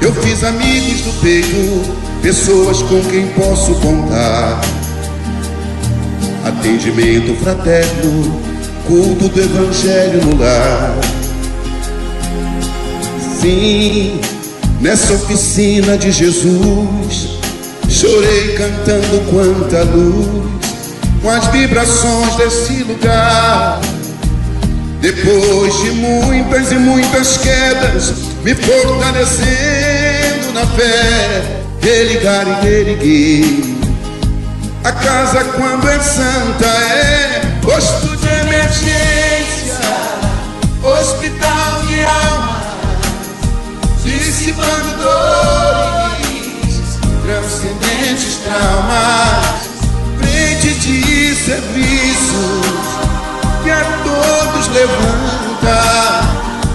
Eu fiz amigos do peito, pessoas com quem posso contar, atendimento fraterno, culto do Evangelho no lar. Sim, nessa oficina de Jesus, chorei cantando quanta luz, com as vibrações desse lugar. Depois de muitas e muitas quedas, me fortalecendo na fé, religar e reerguer. A casa, quando é santa, é posto de emergência, hospital de alma, dissipando dores, transcendentes traumas, frente de serviços que a todos levanta,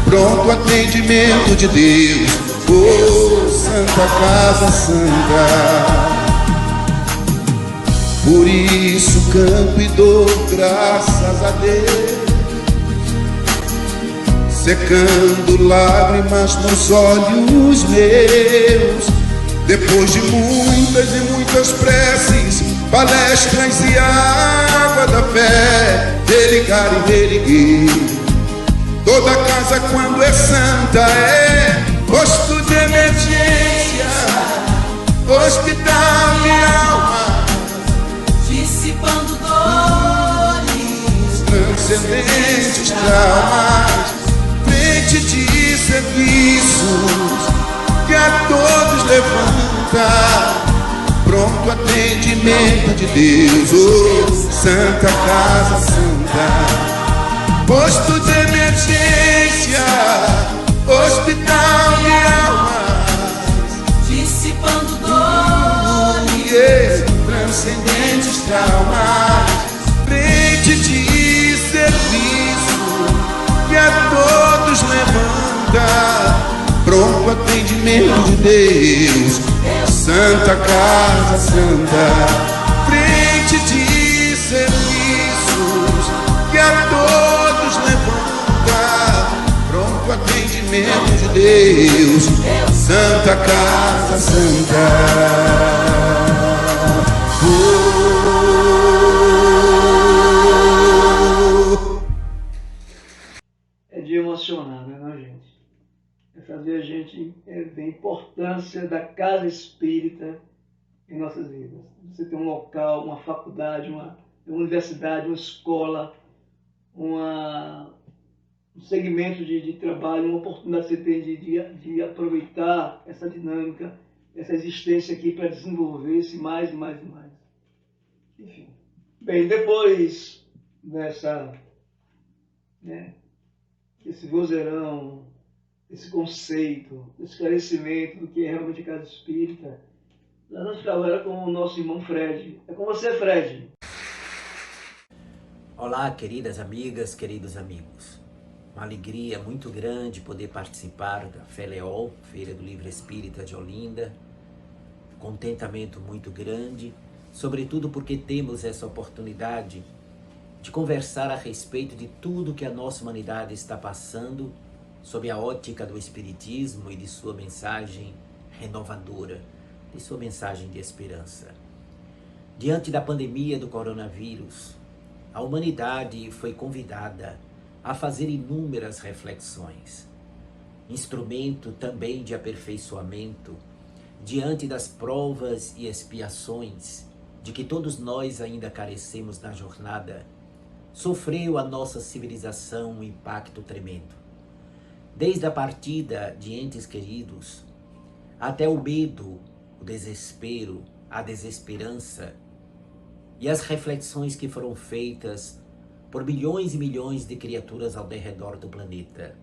pronto atendimento de Deus, oh Santa Casa Santa. Por isso canto e dou graças a Deus, secando lágrimas nos olhos meus. Depois de muitas e muitas preces, palestras e água da fé, religar e reerguer. Toda casa, quando é santa, é posto de emergência, hospital de alma, dissipando dores, transcendentes traumas, frente de serviços que a todos levanta, pronto atendimento de Deus, oh Santa Casa Santa. Posto de emergência, hospital de almas, almas, frente de serviço que a todos levanta, pronto atendimento de Deus, Santa Casa Santa, frente de serviços que a todos levanta, pronto atendimento de Deus, Santa Casa Santa. É de emocionar, né, gente? É fazer a gente ver a importância da casa espírita em nossas vidas. Você tem um local, uma faculdade, uma universidade, uma escola, um segmento de trabalho, uma oportunidade que você tem de aproveitar essa dinâmica, essa existência aqui para desenvolver-se mais e mais e mais. Enfim. Bem, depois desse vozeirão, esse conceito, esse esclarecimento do que é realmente a casa espírita, nós vamos ficar agora com o nosso irmão Fred. É com você, Fred. Olá, queridas amigas, queridos amigos. Uma alegria muito grande poder participar da FELEOL, Feira do Livro Espírita de Olinda. Contentamento muito grande, sobretudo porque temos essa oportunidade de conversar a respeito de tudo que a nossa humanidade está passando sob a ótica do Espiritismo e de sua mensagem renovadora, de sua mensagem de esperança. Diante da pandemia do coronavírus, a humanidade foi convidada a fazer inúmeras reflexões, instrumento também de aperfeiçoamento diante das provas e expiações de que todos nós ainda carecemos na jornada. Sofreu a nossa civilização um impacto tremendo. Desde a partida de entes queridos, até o medo, o desespero, a desesperança e as reflexões que foram feitas por milhões e milhões de criaturas ao redor do planeta.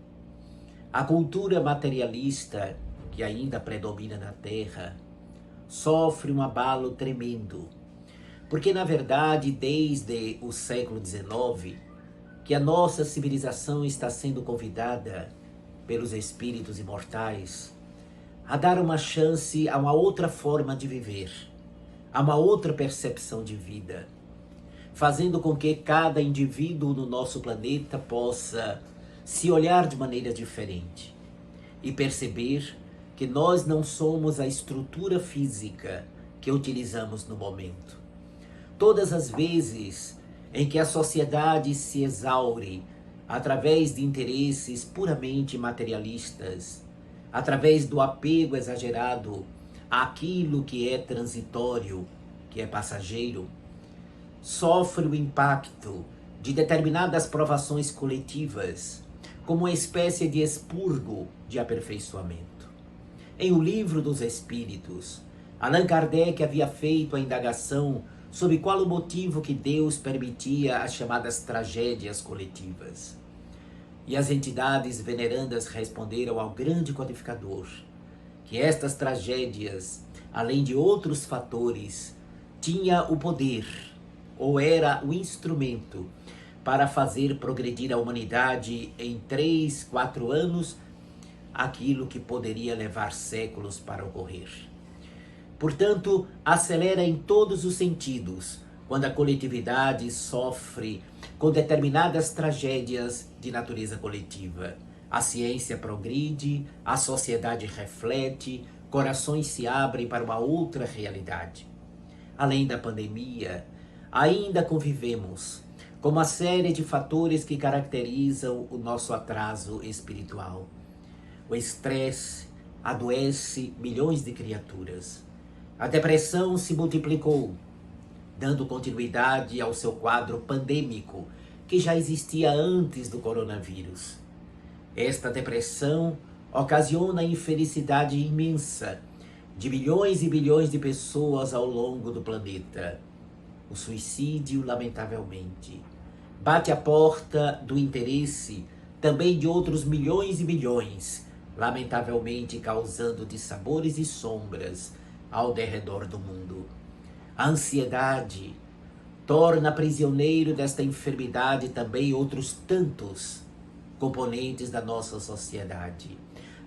A cultura materialista que ainda predomina na Terra sofre um abalo tremendo, porque na verdade desde o século XIX que a nossa civilização está sendo convidada pelos espíritos imortais a dar uma chance a uma outra forma de viver, a uma outra percepção de vida, fazendo com que cada indivíduo no nosso planeta possa se olhar de maneira diferente e perceber que nós não somos a estrutura física que utilizamos no momento. Todas as vezes em que a sociedade se exaure através de interesses puramente materialistas, através do apego exagerado àquilo que é transitório, que é passageiro, sofre o impacto de determinadas provações coletivas como uma espécie de expurgo de aperfeiçoamento. Em O Livro dos Espíritos, Allan Kardec havia feito a indagação sobre qual o motivo que Deus permitia as chamadas tragédias coletivas. E as entidades venerandas responderam ao grande codificador que estas tragédias, além de outros fatores, tinha o poder, ou era o instrumento, para fazer progredir a humanidade em 3, 4 anos, aquilo que poderia levar séculos para ocorrer. Portanto, acelera em todos os sentidos quando a coletividade sofre com determinadas tragédias de natureza coletiva. A ciência progride, a sociedade reflete, corações se abrem para uma outra realidade. Além da pandemia, ainda convivemos com uma série de fatores que caracterizam o nosso atraso espiritual. O estresse adoece milhões de criaturas. A depressão se multiplicou, dando continuidade ao seu quadro pandêmico, que já existia antes do coronavírus. Esta depressão ocasiona a infelicidade imensa de milhões e bilhões de pessoas ao longo do planeta. O suicídio, lamentavelmente, bate à porta do interesse também de outros milhões e bilhões, lamentavelmente causando dissabores e sombras ao derredor do mundo. A ansiedade, torna prisioneiro desta enfermidade também outros tantos componentes da nossa sociedade.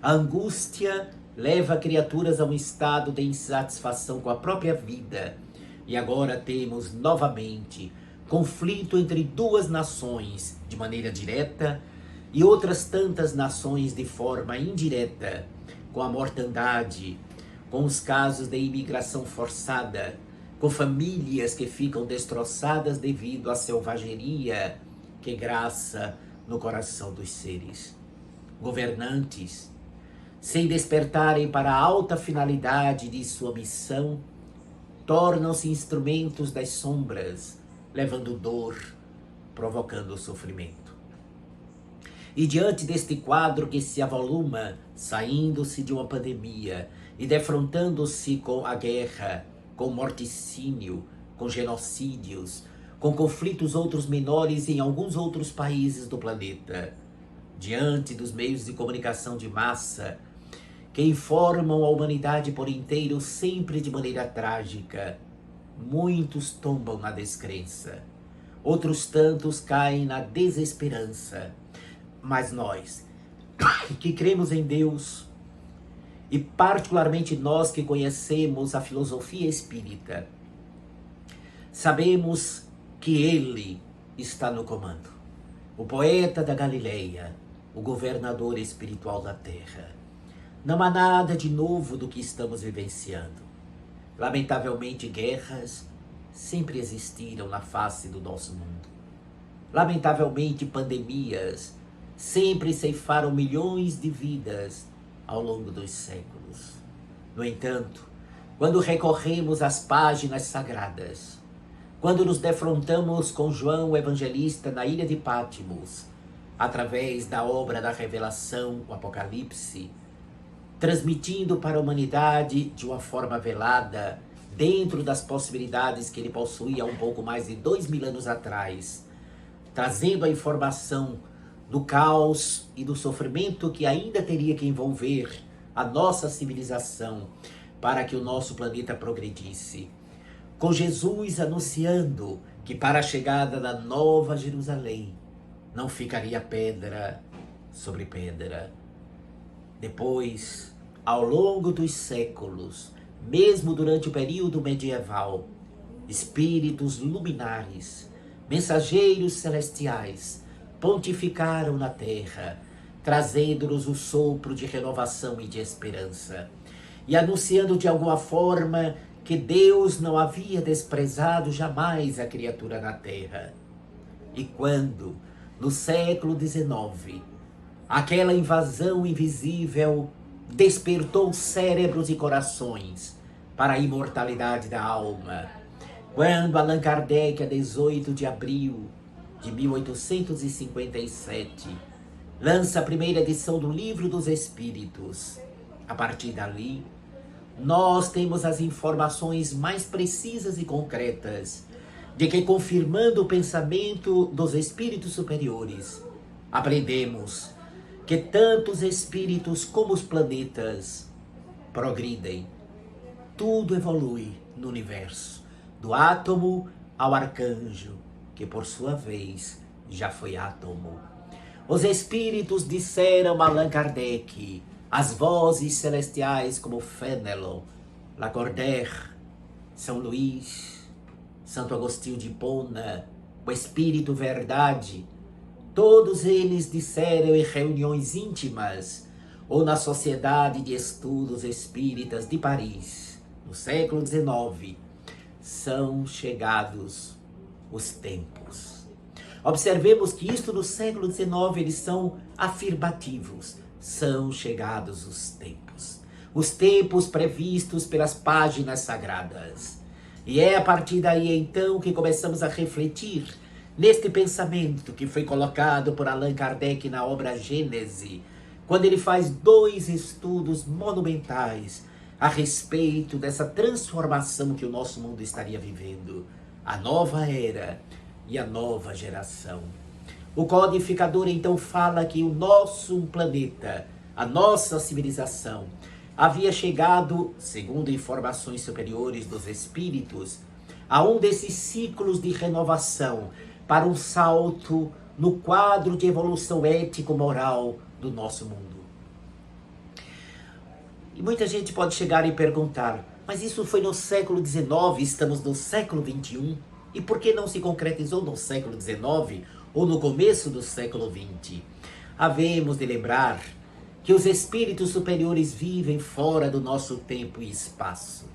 A angústia leva criaturas a um estado de insatisfação com a própria vida. E agora temos novamente conflito entre duas nações de maneira direta e outras tantas nações de forma indireta, com a mortandade, com os casos de imigração forçada, com famílias que ficam destroçadas devido à selvageria que graça no coração dos seres. Governantes, sem despertarem para a alta finalidade de sua missão, tornam-se instrumentos das sombras, levando dor, provocando sofrimento. E diante deste quadro que se avoluma, saindo-se de uma pandemia e defrontando-se com a guerra, com morticínio, com genocídios, com conflitos outros menores em alguns outros países do planeta, diante dos meios de comunicação de massa que informam a humanidade por inteiro sempre de maneira trágica, muitos tombam na descrença, outros tantos caem na desesperança. Mas nós, que cremos em Deus, e particularmente nós que conhecemos a filosofia espírita, sabemos que Ele está no comando. O poeta da Galileia, o governador espiritual da Terra. Não há nada de novo do que estamos vivenciando. Lamentavelmente, guerras sempre existiram na face do nosso mundo. Lamentavelmente, pandemias sempre ceifaram milhões de vidas ao longo dos séculos. No entanto, quando recorremos às páginas sagradas, quando nos defrontamos com João o Evangelista na ilha de Patmos, através da obra da revelação, o Apocalipse, transmitindo para a humanidade de uma forma velada, dentro das possibilidades que ele possuía há um pouco mais de 2000 anos atrás, trazendo a informação do caos e do sofrimento que ainda teria que envolver a nossa civilização para que o nosso planeta progredisse. Com Jesus anunciando que para a chegada da Nova Jerusalém não ficaria pedra sobre pedra. Depois, ao longo dos séculos, mesmo durante o período medieval, espíritos luminares, mensageiros celestiais, pontificaram na terra, trazendo-nos o sopro de renovação e de esperança, e anunciando de alguma forma que Deus não havia desprezado jamais a criatura na terra. E quando, no século XIX, aquela invasão invisível despertou cérebros e corações para a imortalidade da alma, quando Allan Kardec, a 18 de abril de 1857, lança a primeira edição do Livro dos Espíritos. A partir dali, nós temos as informações mais precisas e concretas de que, confirmando o pensamento dos espíritos superiores, aprendemos que tanto os espíritos como os planetas progridem. Tudo evolui no universo, do átomo ao arcanjo, que por sua vez já foi átomo. Os espíritos disseram a Allan Kardec, as vozes celestiais como Fénelon, Lacordaire, São Luís, Santo Agostinho de Hipona, o Espírito Verdade, todos eles disseram em reuniões íntimas ou na Sociedade de Estudos Espíritas de Paris, no século XIX, são chegados os tempos. Observemos que isto no século XIX eles são afirmativos. São chegados os tempos previstos pelas páginas sagradas. E é a partir daí então que começamos a refletir neste pensamento que foi colocado por Allan Kardec na obra Gênese, quando ele faz 2 estudos monumentais a respeito dessa transformação que o nosso mundo estaria vivendo, a nova era e a nova geração. O codificador então fala que o nosso planeta, a nossa civilização, havia chegado, segundo informações superiores dos espíritos, a um desses ciclos de renovação para um salto no quadro de evolução ético-moral do nosso mundo. E muita gente pode chegar e perguntar, mas isso foi no século XIX, estamos no século XXI, e por que não se concretizou no século XIX ou no começo do século XX? Havemos de lembrar que os espíritos superiores vivem fora do nosso tempo e espaço.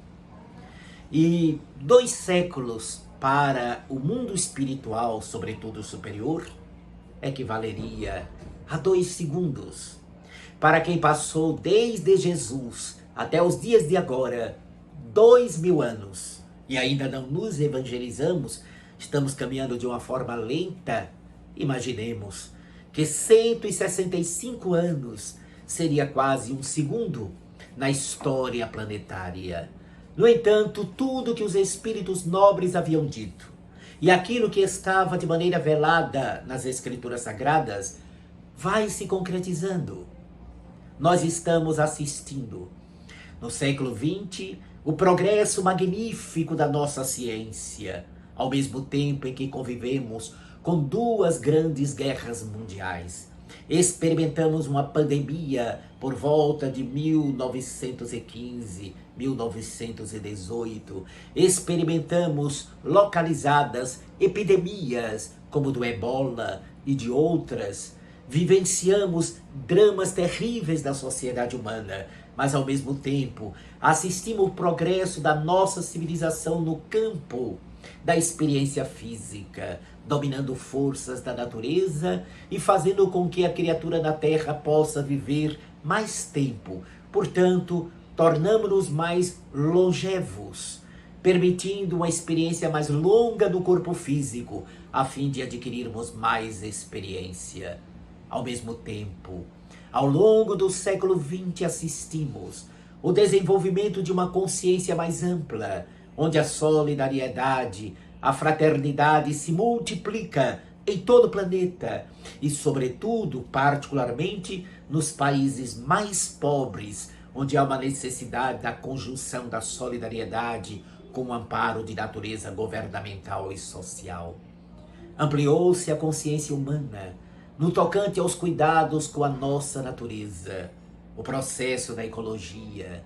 E 2 séculos para o mundo espiritual, sobretudo superior, equivaleria a 2 segundos. Para quem passou desde Jesus até os dias de agora, 2000 anos, e ainda não nos evangelizamos, estamos caminhando de uma forma lenta, imaginemos que 165 anos seria quase um segundo na história planetária. No entanto, tudo que os espíritos nobres haviam dito, e aquilo que estava de maneira velada nas Escrituras Sagradas, vai se concretizando. Nós estamos assistindo, no século XX, o progresso magnífico da nossa ciência, ao mesmo tempo em que convivemos com 2 grandes guerras mundiais. Experimentamos uma pandemia por volta de 1915, 1918. Experimentamos localizadas epidemias como do Ebola e de outras. Vivenciamos dramas terríveis da sociedade humana, mas ao mesmo tempo assistimos o progresso da nossa civilização no campo da experiência física, dominando forças da natureza e fazendo com que a criatura na Terra possa viver mais tempo. Portanto, tornamos-nos mais longevos, permitindo uma experiência mais longa do corpo físico, a fim de adquirirmos mais experiência. Ao mesmo tempo, ao longo do século XX assistimos o desenvolvimento de uma consciência mais ampla, onde a solidariedade, a fraternidade se multiplica em todo o planeta e, sobretudo, particularmente, nos países mais pobres, onde há uma necessidade da conjunção da solidariedade com o amparo de natureza governamental e social. Ampliou-se a consciência humana no tocante aos cuidados com a nossa natureza, o processo da ecologia,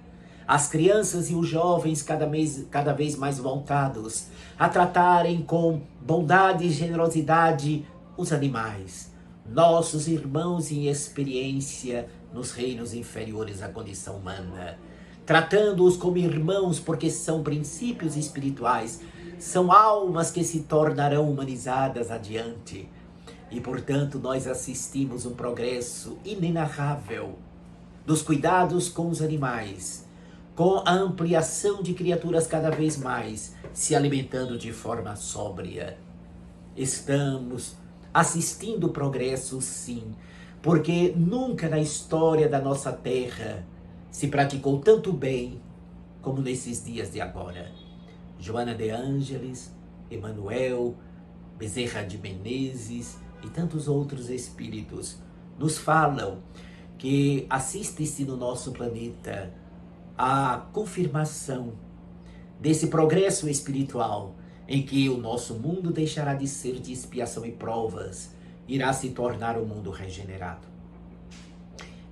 as crianças e os jovens cada vez mais voltados a tratarem com bondade e generosidade os animais, nossos irmãos em experiência nos reinos inferiores à condição humana, tratando-os como irmãos porque são princípios espirituais, são almas que se tornarão humanizadas adiante. E, portanto, nós assistimos um progresso inenarrável dos cuidados com os animais, com a ampliação de criaturas cada vez mais se alimentando de forma sóbria. Estamos assistindo progresso, sim, porque nunca na história da nossa terra se praticou tanto bem como nesses dias de agora. Joana de Ângeles, Emmanuel, Bezerra de Menezes e tantos outros espíritos nos falam que assiste-se no nosso planeta a confirmação desse progresso espiritual em que o nosso mundo deixará de ser de expiação e provas, irá se tornar um mundo regenerado.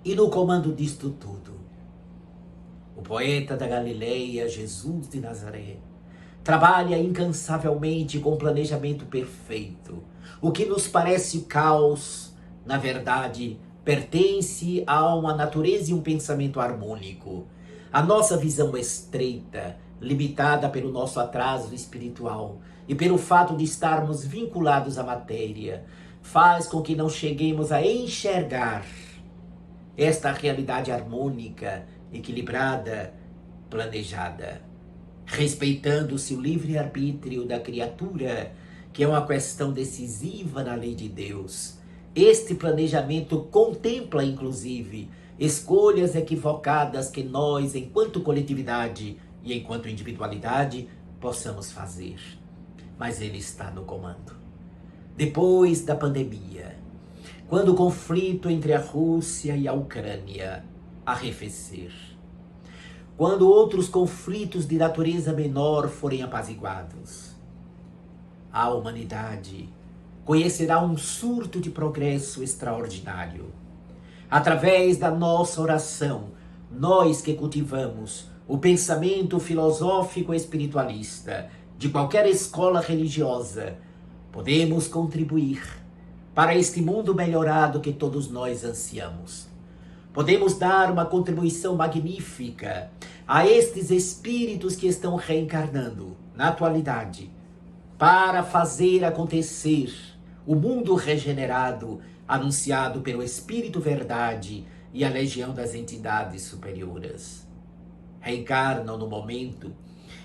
E no comando disto tudo, o poeta da Galileia, Jesus de Nazaré, trabalha incansavelmente com planejamento perfeito. O que nos parece caos, na verdade, pertence a uma natureza e um pensamento harmônico. A nossa visão estreita, limitada pelo nosso atraso espiritual e pelo fato de estarmos vinculados à matéria, faz com que não cheguemos a enxergar esta realidade harmônica, equilibrada, planejada, respeitando-se o livre-arbítrio da criatura, que é uma questão decisiva na lei de Deus. Este planejamento contempla, inclusive, escolhas equivocadas que nós, enquanto coletividade e enquanto individualidade, possamos fazer. Mas ele está no comando. Depois da pandemia, quando o conflito entre a Rússia e a Ucrânia arrefecer, quando outros conflitos de natureza menor forem apaziguados. A humanidade conhecerá um surto de progresso extraordinário. Através da nossa oração, nós que cultivamos o pensamento filosófico espiritualista de qualquer escola religiosa, podemos contribuir para este mundo melhorado que todos nós ansiamos. Podemos dar uma contribuição magnífica a estes espíritos que estão reencarnando na atualidade para fazer acontecer o mundo regenerado anunciado pelo Espírito Verdade e a legião das entidades superiores. Reencarnam no momento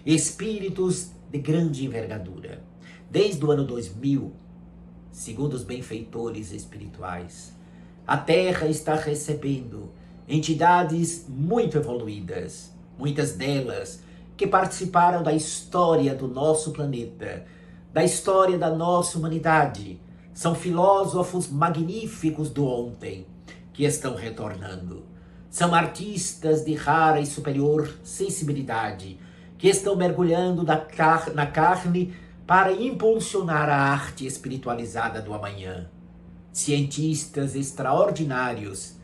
espíritos de grande envergadura. Desde o ano 2000, segundo os benfeitores espirituais, a Terra está recebendo entidades muito evoluídas, muitas delas que participaram da história do nosso planeta, da história da nossa humanidade. São filósofos magníficos do ontem que estão retornando. São artistas de rara e superior sensibilidade que estão mergulhando na carne para impulsionar a arte espiritualizada do amanhã. Cientistas extraordinários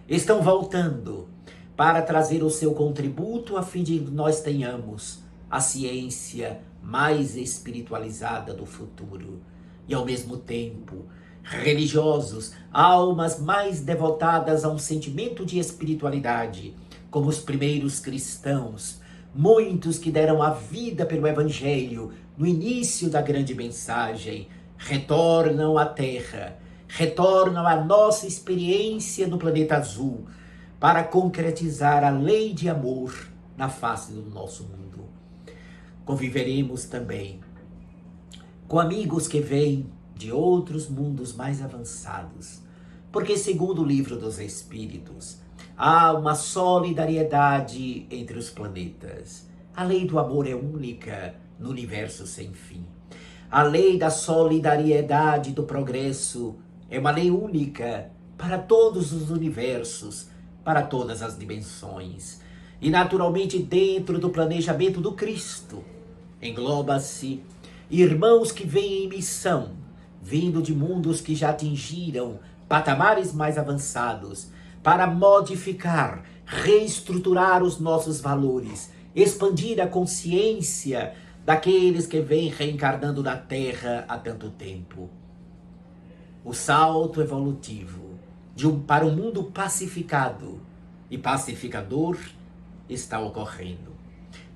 estão voltando para trazer o seu contributo a fim de que nós tenhamos a ciência mais espiritualizada do futuro. E ao mesmo tempo, religiosos, almas mais devotadas a um sentimento de espiritualidade, como os primeiros cristãos, muitos que deram a vida pelo Evangelho no início da grande mensagem, retornam à Terra, retornam à nossa experiência no planeta azul, para concretizar a lei de amor na face do nosso mundo. Conviveremos também com amigos que vêm de outros mundos mais avançados, porque segundo o Livro dos Espíritos, há uma solidariedade entre os planetas. A lei do amor é única no universo sem fim. A lei da solidariedade do progresso é uma lei única para todos os universos, para todas as dimensões. E naturalmente dentro do planejamento do Cristo, engloba-se irmãos que vêm em missão, vindo de mundos que já atingiram patamares mais avançados, para modificar, reestruturar os nossos valores, expandir a consciência daqueles que vêm reencarnando na Terra há tanto tempo. O salto evolutivo para um mundo pacificado e pacificador está ocorrendo.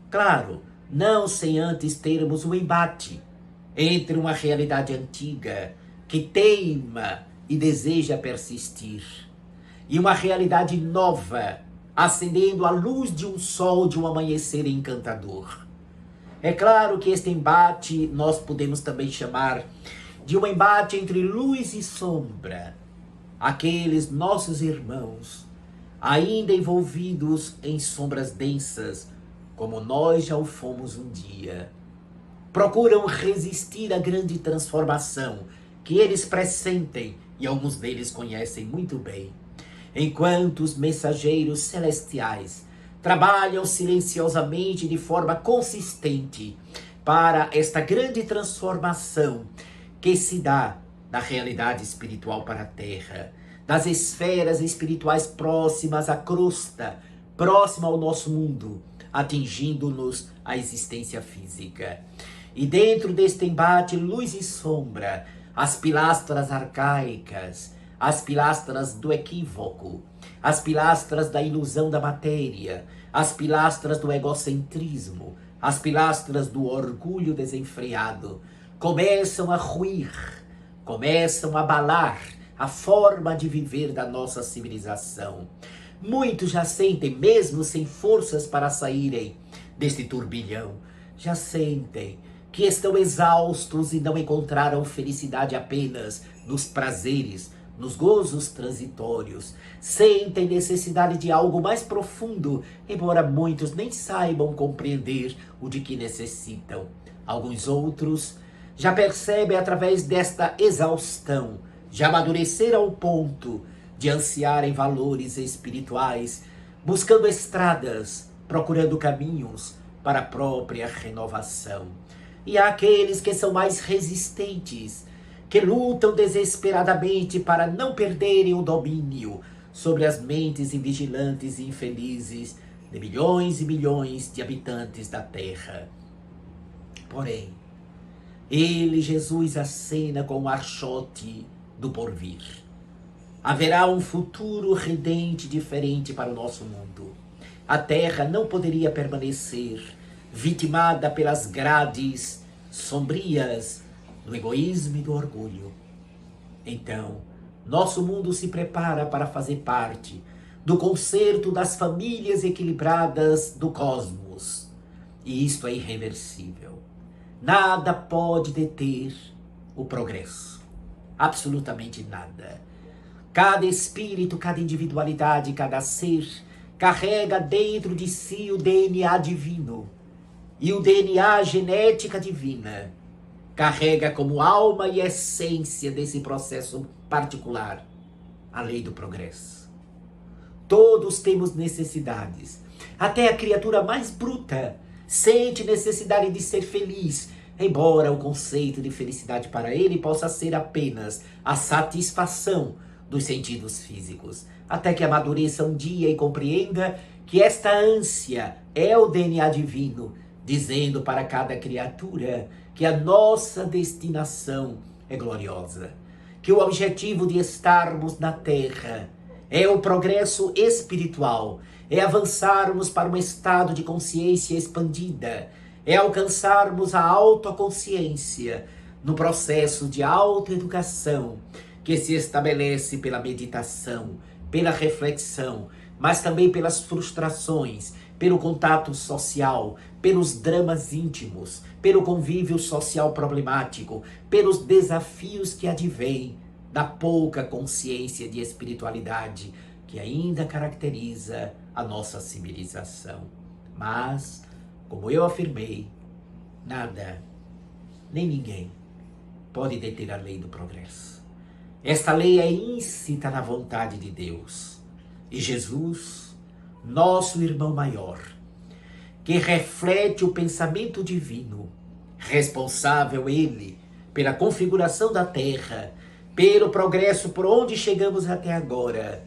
Claro, não sem antes termos um embate entre uma realidade antiga que teima e deseja persistir e uma realidade nova acendendo a luz de um sol de um amanhecer encantador. É claro que este embate nós podemos também chamar de um embate entre luz e sombra. Aqueles nossos irmãos, ainda envolvidos em sombras densas, como nós já o fomos um dia, procuram resistir à grande transformação que eles pressentem e alguns deles conhecem muito bem, enquanto os mensageiros celestiais trabalham silenciosamente de forma consistente para esta grande transformação que se dá da realidade espiritual para a Terra, das esferas espirituais próximas à crosta, próxima ao nosso mundo, atingindo-nos a existência física. E dentro deste embate, luz e sombra, as pilastras arcaicas, as pilastras do equívoco, as pilastras da ilusão da matéria, as pilastras do egocentrismo, as pilastras do orgulho desenfreado, começam a ruir, começam a abalar a forma de viver da nossa civilização. Muitos já sentem, mesmo sem forças para saírem deste turbilhão, já sentem que estão exaustos e não encontraram felicidade apenas nos prazeres, nos gozos transitórios. Sentem necessidade de algo mais profundo, embora muitos nem saibam compreender o de que necessitam. Alguns outros já percebem através desta exaustão, já amadureceram ao ponto de ansiarem valores espirituais, buscando estradas procurando caminhos para a própria renovação. E há aqueles que são mais resistentes, que lutam desesperadamente para não perderem o domínio sobre as mentes invigilantes e infelizes de milhões e milhões de habitantes da Terra. Porém, ele, Jesus, acena com o archote do porvir. Haverá um futuro ridente diferente para o nosso mundo. A Terra não poderia permanecer vitimada pelas grades sombrias do egoísmo e do orgulho. Então, nosso mundo se prepara para fazer parte do concerto das famílias equilibradas do cosmos. E isto é irreversível. Nada pode deter o progresso. Absolutamente nada. Cada espírito, cada individualidade, cada ser carrega dentro de si o DNA divino. E o DNA genética divina carrega como alma e essência desse processo particular a lei do progresso. Todos temos necessidades. Até a criatura mais bruta sente necessidade de ser feliz, embora o conceito de felicidade para ele possa ser apenas a satisfação dos sentidos físicos, até que amadureça um dia e compreenda que esta ânsia é o DNA divino, dizendo para cada criatura que a nossa destinação é gloriosa, que o objetivo de estarmos na Terra é o progresso espiritual, é avançarmos para um estado de consciência expandida, é alcançarmos a autoconsciência no processo de autoeducação que se estabelece pela meditação, pela reflexão, mas também pelas frustrações, pelo contato social, pelos dramas íntimos, pelo convívio social problemático, pelos desafios que advêm da pouca consciência de espiritualidade que ainda caracteriza a nossa civilização. Mas, como eu afirmei, nada, nem ninguém pode deter a lei do progresso. Esta lei é íncita na vontade de Deus. E Jesus, nosso irmão maior, que reflete o pensamento divino, responsável ele pela configuração da Terra, pelo progresso por onde chegamos até agora,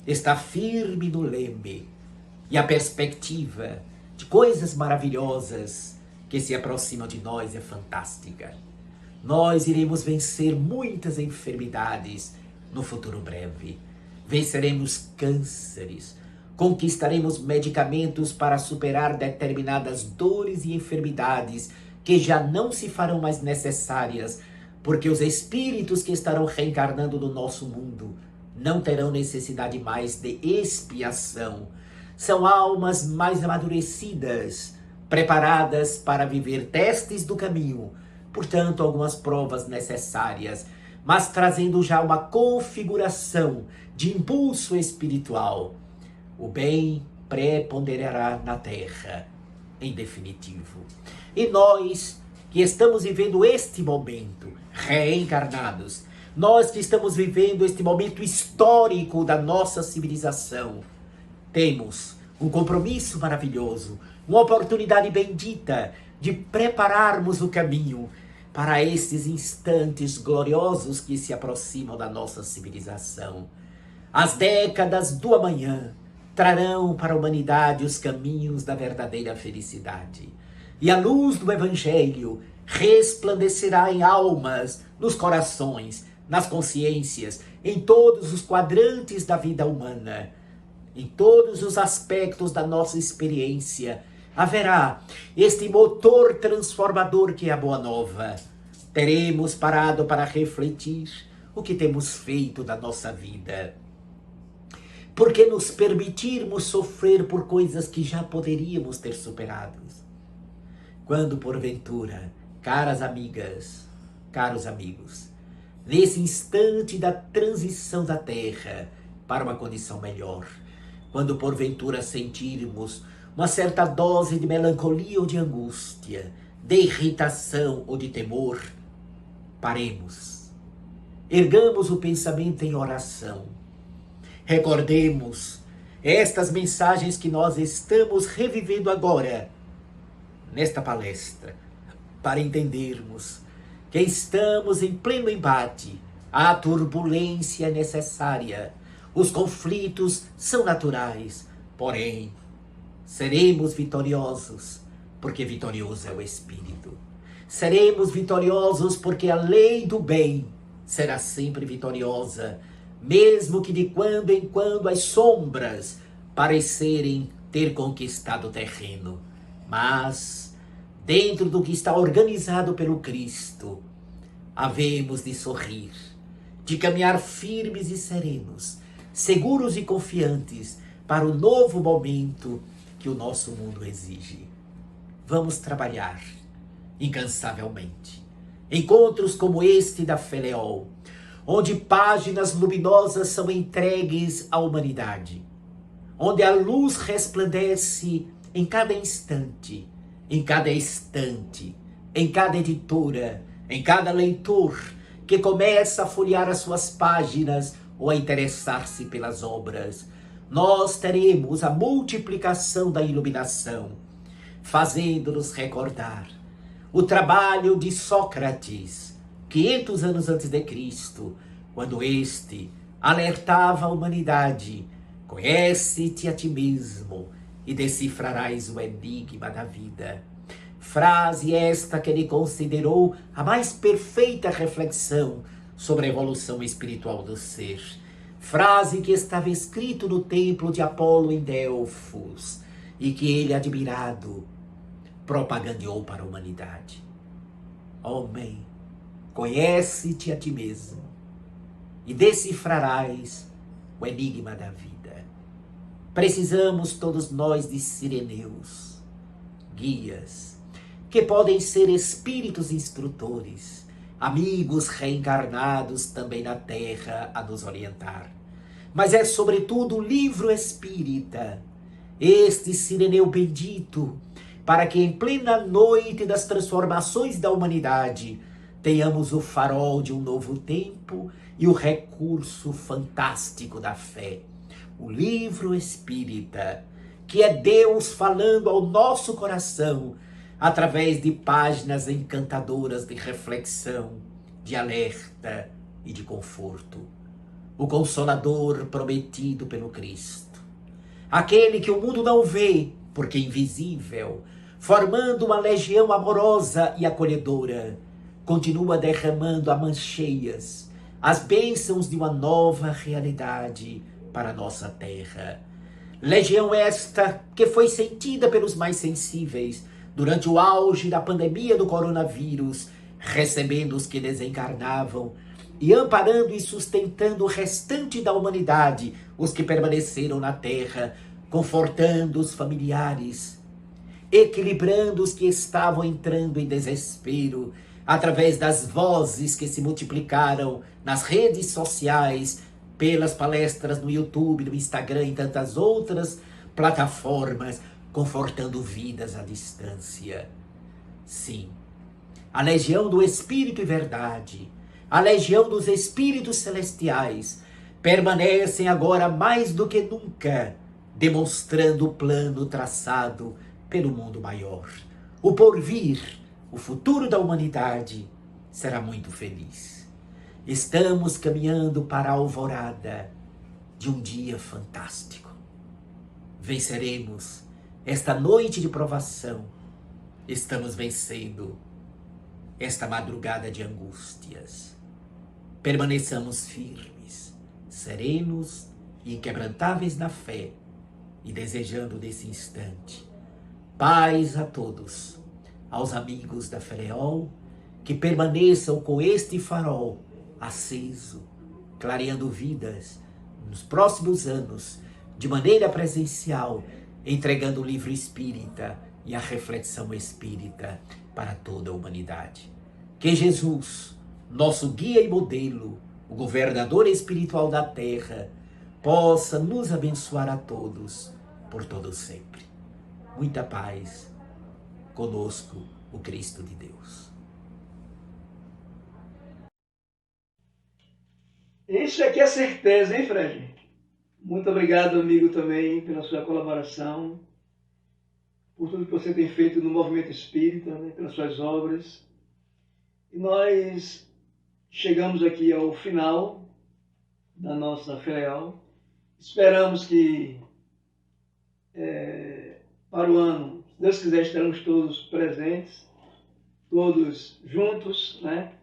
está firme no leme e a perspectiva de coisas maravilhosas que se aproximam de nós é fantástica. Nós iremos vencer muitas enfermidades no futuro breve. Venceremos cânceres, conquistaremos medicamentos para superar determinadas dores e enfermidades que já não se farão mais necessárias, porque os espíritos que estarão reencarnando no nosso mundo não terão necessidade mais de expiação. São almas mais amadurecidas, preparadas para viver testes do caminho, portanto, algumas provas necessárias, mas trazendo já uma configuração de impulso espiritual. O bem preponderará na Terra, em definitivo. E nós que estamos vivendo este momento, reencarnados, nós que estamos vivendo este momento histórico da nossa civilização, temos um compromisso maravilhoso, uma oportunidade bendita de prepararmos o caminho para esses instantes gloriosos que se aproximam da nossa civilização. As décadas do amanhã trarão para a humanidade os caminhos da verdadeira felicidade. E a luz do Evangelho resplandecerá em almas, nos corações, nas consciências, em todos os quadrantes da vida humana, em todos os aspectos da nossa experiência. Haverá este motor transformador que é a Boa Nova. Teremos parado para refletir o que temos feito da nossa vida. Por que nos permitirmos sofrer por coisas que já poderíamos ter superado? Quando, porventura, caras amigas, caros amigos, nesse instante da transição da Terra para uma condição melhor, quando, porventura, sentirmos uma certa dose de melancolia ou de angústia, de irritação ou de temor, paremos, ergamos o pensamento em oração, recordemos estas mensagens que nós estamos revivendo agora, nesta palestra, para entendermos que estamos em pleno embate, a turbulência é necessária, os conflitos são naturais, porém, seremos vitoriosos, porque vitorioso é o Espírito. Seremos vitoriosos porque a lei do bem será sempre vitoriosa, mesmo que de quando em quando as sombras parecerem ter conquistado o terreno. Mas, dentro do que está organizado pelo Cristo, havemos de sorrir, de caminhar firmes e serenos, seguros e confiantes para o novo momento que o nosso mundo exige. Vamos trabalhar incansavelmente. Encontros como este da Feleol, onde páginas luminosas são entregues à humanidade, onde a luz resplandece em cada instante, em cada estante, em cada editora, em cada leitor que começa a folhear as suas páginas ou a interessar-se pelas obras. Nós teremos a multiplicação da iluminação, fazendo-nos recordar o trabalho de Sócrates, 500 anos antes de Cristo, quando este alertava a humanidade: conhece-te a ti mesmo e decifrarás o enigma da vida. Frase esta que ele considerou a mais perfeita reflexão sobre a evolução espiritual do ser. Frase que estava escrito no templo de Apolo em Delfos e que ele, admirado, propagandeou para a humanidade. Homem, conhece-te a ti mesmo e decifrarás o enigma da vida. Precisamos todos nós de sireneus, guias, que podem ser espíritos instrutores, amigos reencarnados também na Terra a nos orientar. Mas é sobretudo o livro espírita, este sireneu bendito, para que em plena noite das transformações da humanidade tenhamos o farol de um novo tempo e o recurso fantástico da fé. O livro espírita, que é Deus falando ao nosso coração através de páginas encantadoras de reflexão, de alerta e de conforto. O Consolador prometido pelo Cristo. Aquele que o mundo não vê, porque é invisível, formando uma legião amorosa e acolhedora, continua derramando a mãos cheias as bênçãos de uma nova realidade para a nossa terra. Legião esta que foi sentida pelos mais sensíveis durante o auge da pandemia do coronavírus, recebendo os que desencarnavam e amparando e sustentando o restante da humanidade, os que permaneceram na terra, confortando os familiares, equilibrando os que estavam entrando em desespero, através das vozes que se multiplicaram nas redes sociais, pelas palestras no YouTube, no Instagram e tantas outras plataformas, confortando vidas à distância. Sim, a legião do Espírito e Verdade, a legião dos Espíritos Celestiais, permanecem agora mais do que nunca, demonstrando o plano traçado pelo mundo maior. O porvir, o futuro da humanidade, será muito feliz. Estamos caminhando para a alvorada de um dia fantástico. Venceremos esta noite de provação. Estamos vencendo esta madrugada de angústias. Permaneçamos firmes, serenos e inquebrantáveis na fé e desejando nesse instante paz a todos, aos amigos da Feleol, que permaneçam com este farol aceso, clareando vidas nos próximos anos, de maneira presencial, entregando o livro espírita e a reflexão espírita para toda a humanidade. Que Jesus, nosso guia e modelo, o governador espiritual da terra, possa nos abençoar a todos, por todo sempre. Muita paz, conosco o Cristo de Deus. Isso aqui é certeza, hein, Fred? Muito obrigado, amigo, também pela sua colaboração, por tudo que você tem feito no movimento espírita, né, pelas suas obras. E nós chegamos aqui ao final da nossa filial. Esperamos que para o ano, se Deus quiser, estaremos todos presentes, todos juntos, né?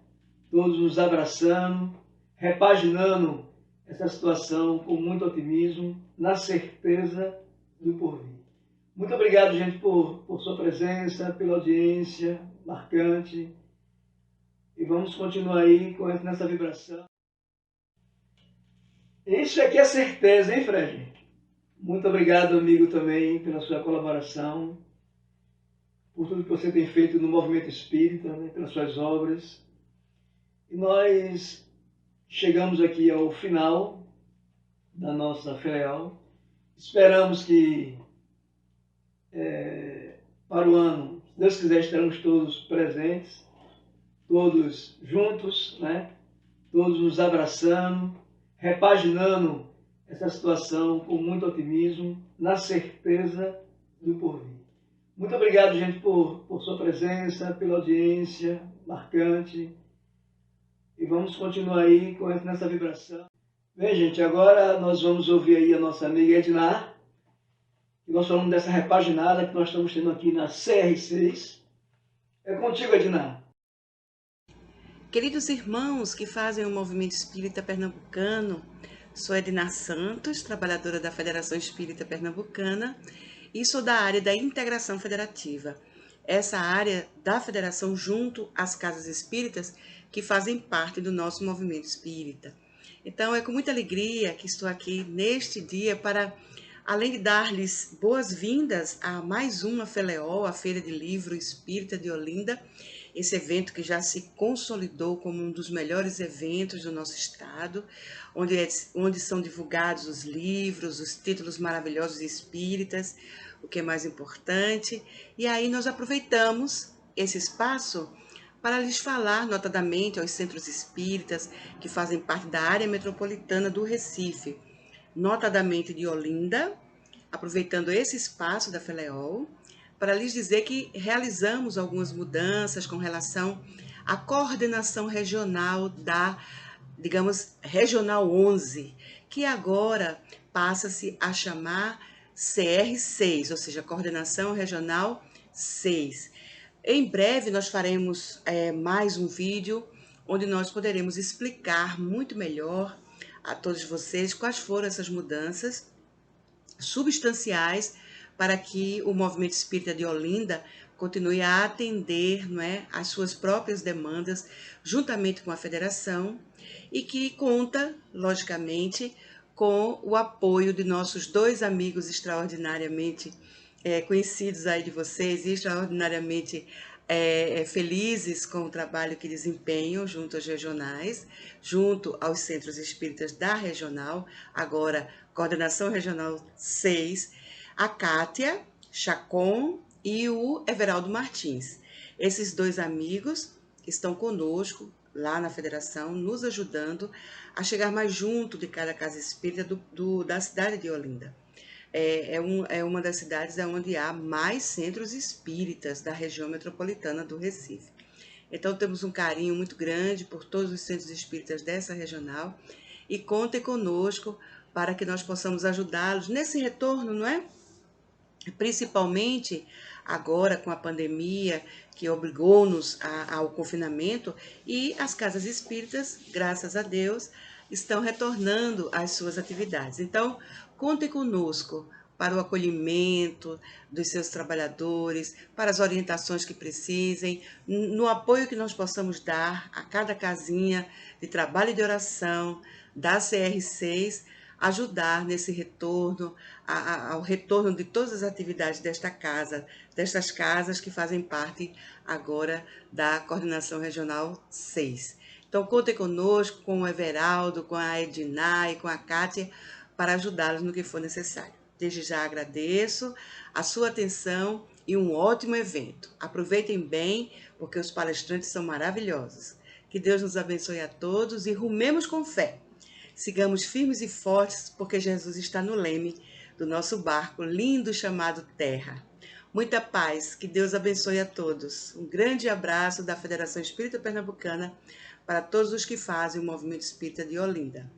Todos nos abraçando, repaginando essa situação com muito otimismo, na certeza do porvir. Muito obrigado, gente, por sua presença, pela audiência marcante. E vamos continuar aí nessa vibração. Isso aqui é certeza, hein, Fred? Muito obrigado, amigo, também pela sua colaboração, por tudo que você tem feito no movimento espírita, né, pelas suas obras. E nós chegamos aqui ao final da nossa filial. Esperamos que para o ano, se Deus quiser, estaremos todos presentes, todos juntos, né? Todos nos abraçando, repaginando essa situação com muito otimismo, na certeza do porvir. Muito obrigado, gente, por sua presença, pela audiência marcante. E vamos continuar aí nessa vibração. Bem, gente, agora nós vamos ouvir aí a nossa amiga Edna. E nós falamos dessa repaginada que nós estamos tendo aqui na CR6. É contigo, Edna. Queridos irmãos que fazem o movimento espírita pernambucano, sou Edna Santos, trabalhadora da Federação Espírita Pernambucana e sou da área da integração federativa. Essa área da federação junto às casas espíritas que fazem parte do nosso movimento espírita. Então é com muita alegria que estou aqui neste dia para, além de dar-lhes boas-vindas a mais uma FELEOL, a Feira de Livro Espírita de Olinda, esse evento que já se consolidou como um dos melhores eventos do nosso estado, onde são divulgados os livros, os títulos maravilhosos espíritas, o que é mais importante. E aí nós aproveitamos esse espaço para lhes falar notadamente aos centros espíritas que fazem parte da área metropolitana do Recife, notadamente de Olinda, aproveitando esse espaço da FELEOL, para lhes dizer que realizamos algumas mudanças com relação à coordenação regional da, digamos, Regional 11, que agora passa-se a chamar CR6, ou seja, Coordenação Regional 6. Em breve nós faremos mais um vídeo onde nós poderemos explicar muito melhor a todos vocês quais foram essas mudanças substanciais para que o movimento espírita de Olinda continue a atender, não é, as suas próprias demandas juntamente com a federação e que conta, logicamente, com o apoio de nossos dois amigos extraordinariamente conhecidos aí de vocês e extraordinariamente felizes com o trabalho que desempenham junto aos regionais, junto aos centros espíritas da regional, agora Coordenação Regional 6, a Kátia Chacon e o Everaldo Martins. Esses dois amigos estão conosco lá na federação, nos ajudando a chegar mais junto de cada casa espírita da cidade de Olinda. É uma das cidades onde há mais centros espíritas da região metropolitana do Recife. Então temos um carinho muito grande por todos os centros espíritas dessa regional e contem conosco para que nós possamos ajudá-los nesse retorno, não é? Principalmente agora com a pandemia que obrigou-nos ao confinamento, e as casas espíritas, graças a Deus, estão retornando às suas atividades. Então, contem conosco para o acolhimento dos seus trabalhadores, para as orientações que precisem, no apoio que nós possamos dar a cada casinha de trabalho e de oração da CR6, ajudar nesse retorno, ao retorno de todas as atividades destas casas que fazem parte agora da Coordenação Regional 6. Então, contem conosco, com o Everaldo, com a Edna e com a Kátia, para ajudá-los no que for necessário. Desde já agradeço a sua atenção e um ótimo evento. Aproveitem bem, porque os palestrantes são maravilhosos. Que Deus nos abençoe a todos e rumemos com fé. Sigamos firmes e fortes, porque Jesus está no leme do nosso barco lindo chamado Terra. Muita paz, que Deus abençoe a todos. Um grande abraço da Federação Espírita Pernambucana para todos os que fazem o Movimento Espírita de Olinda.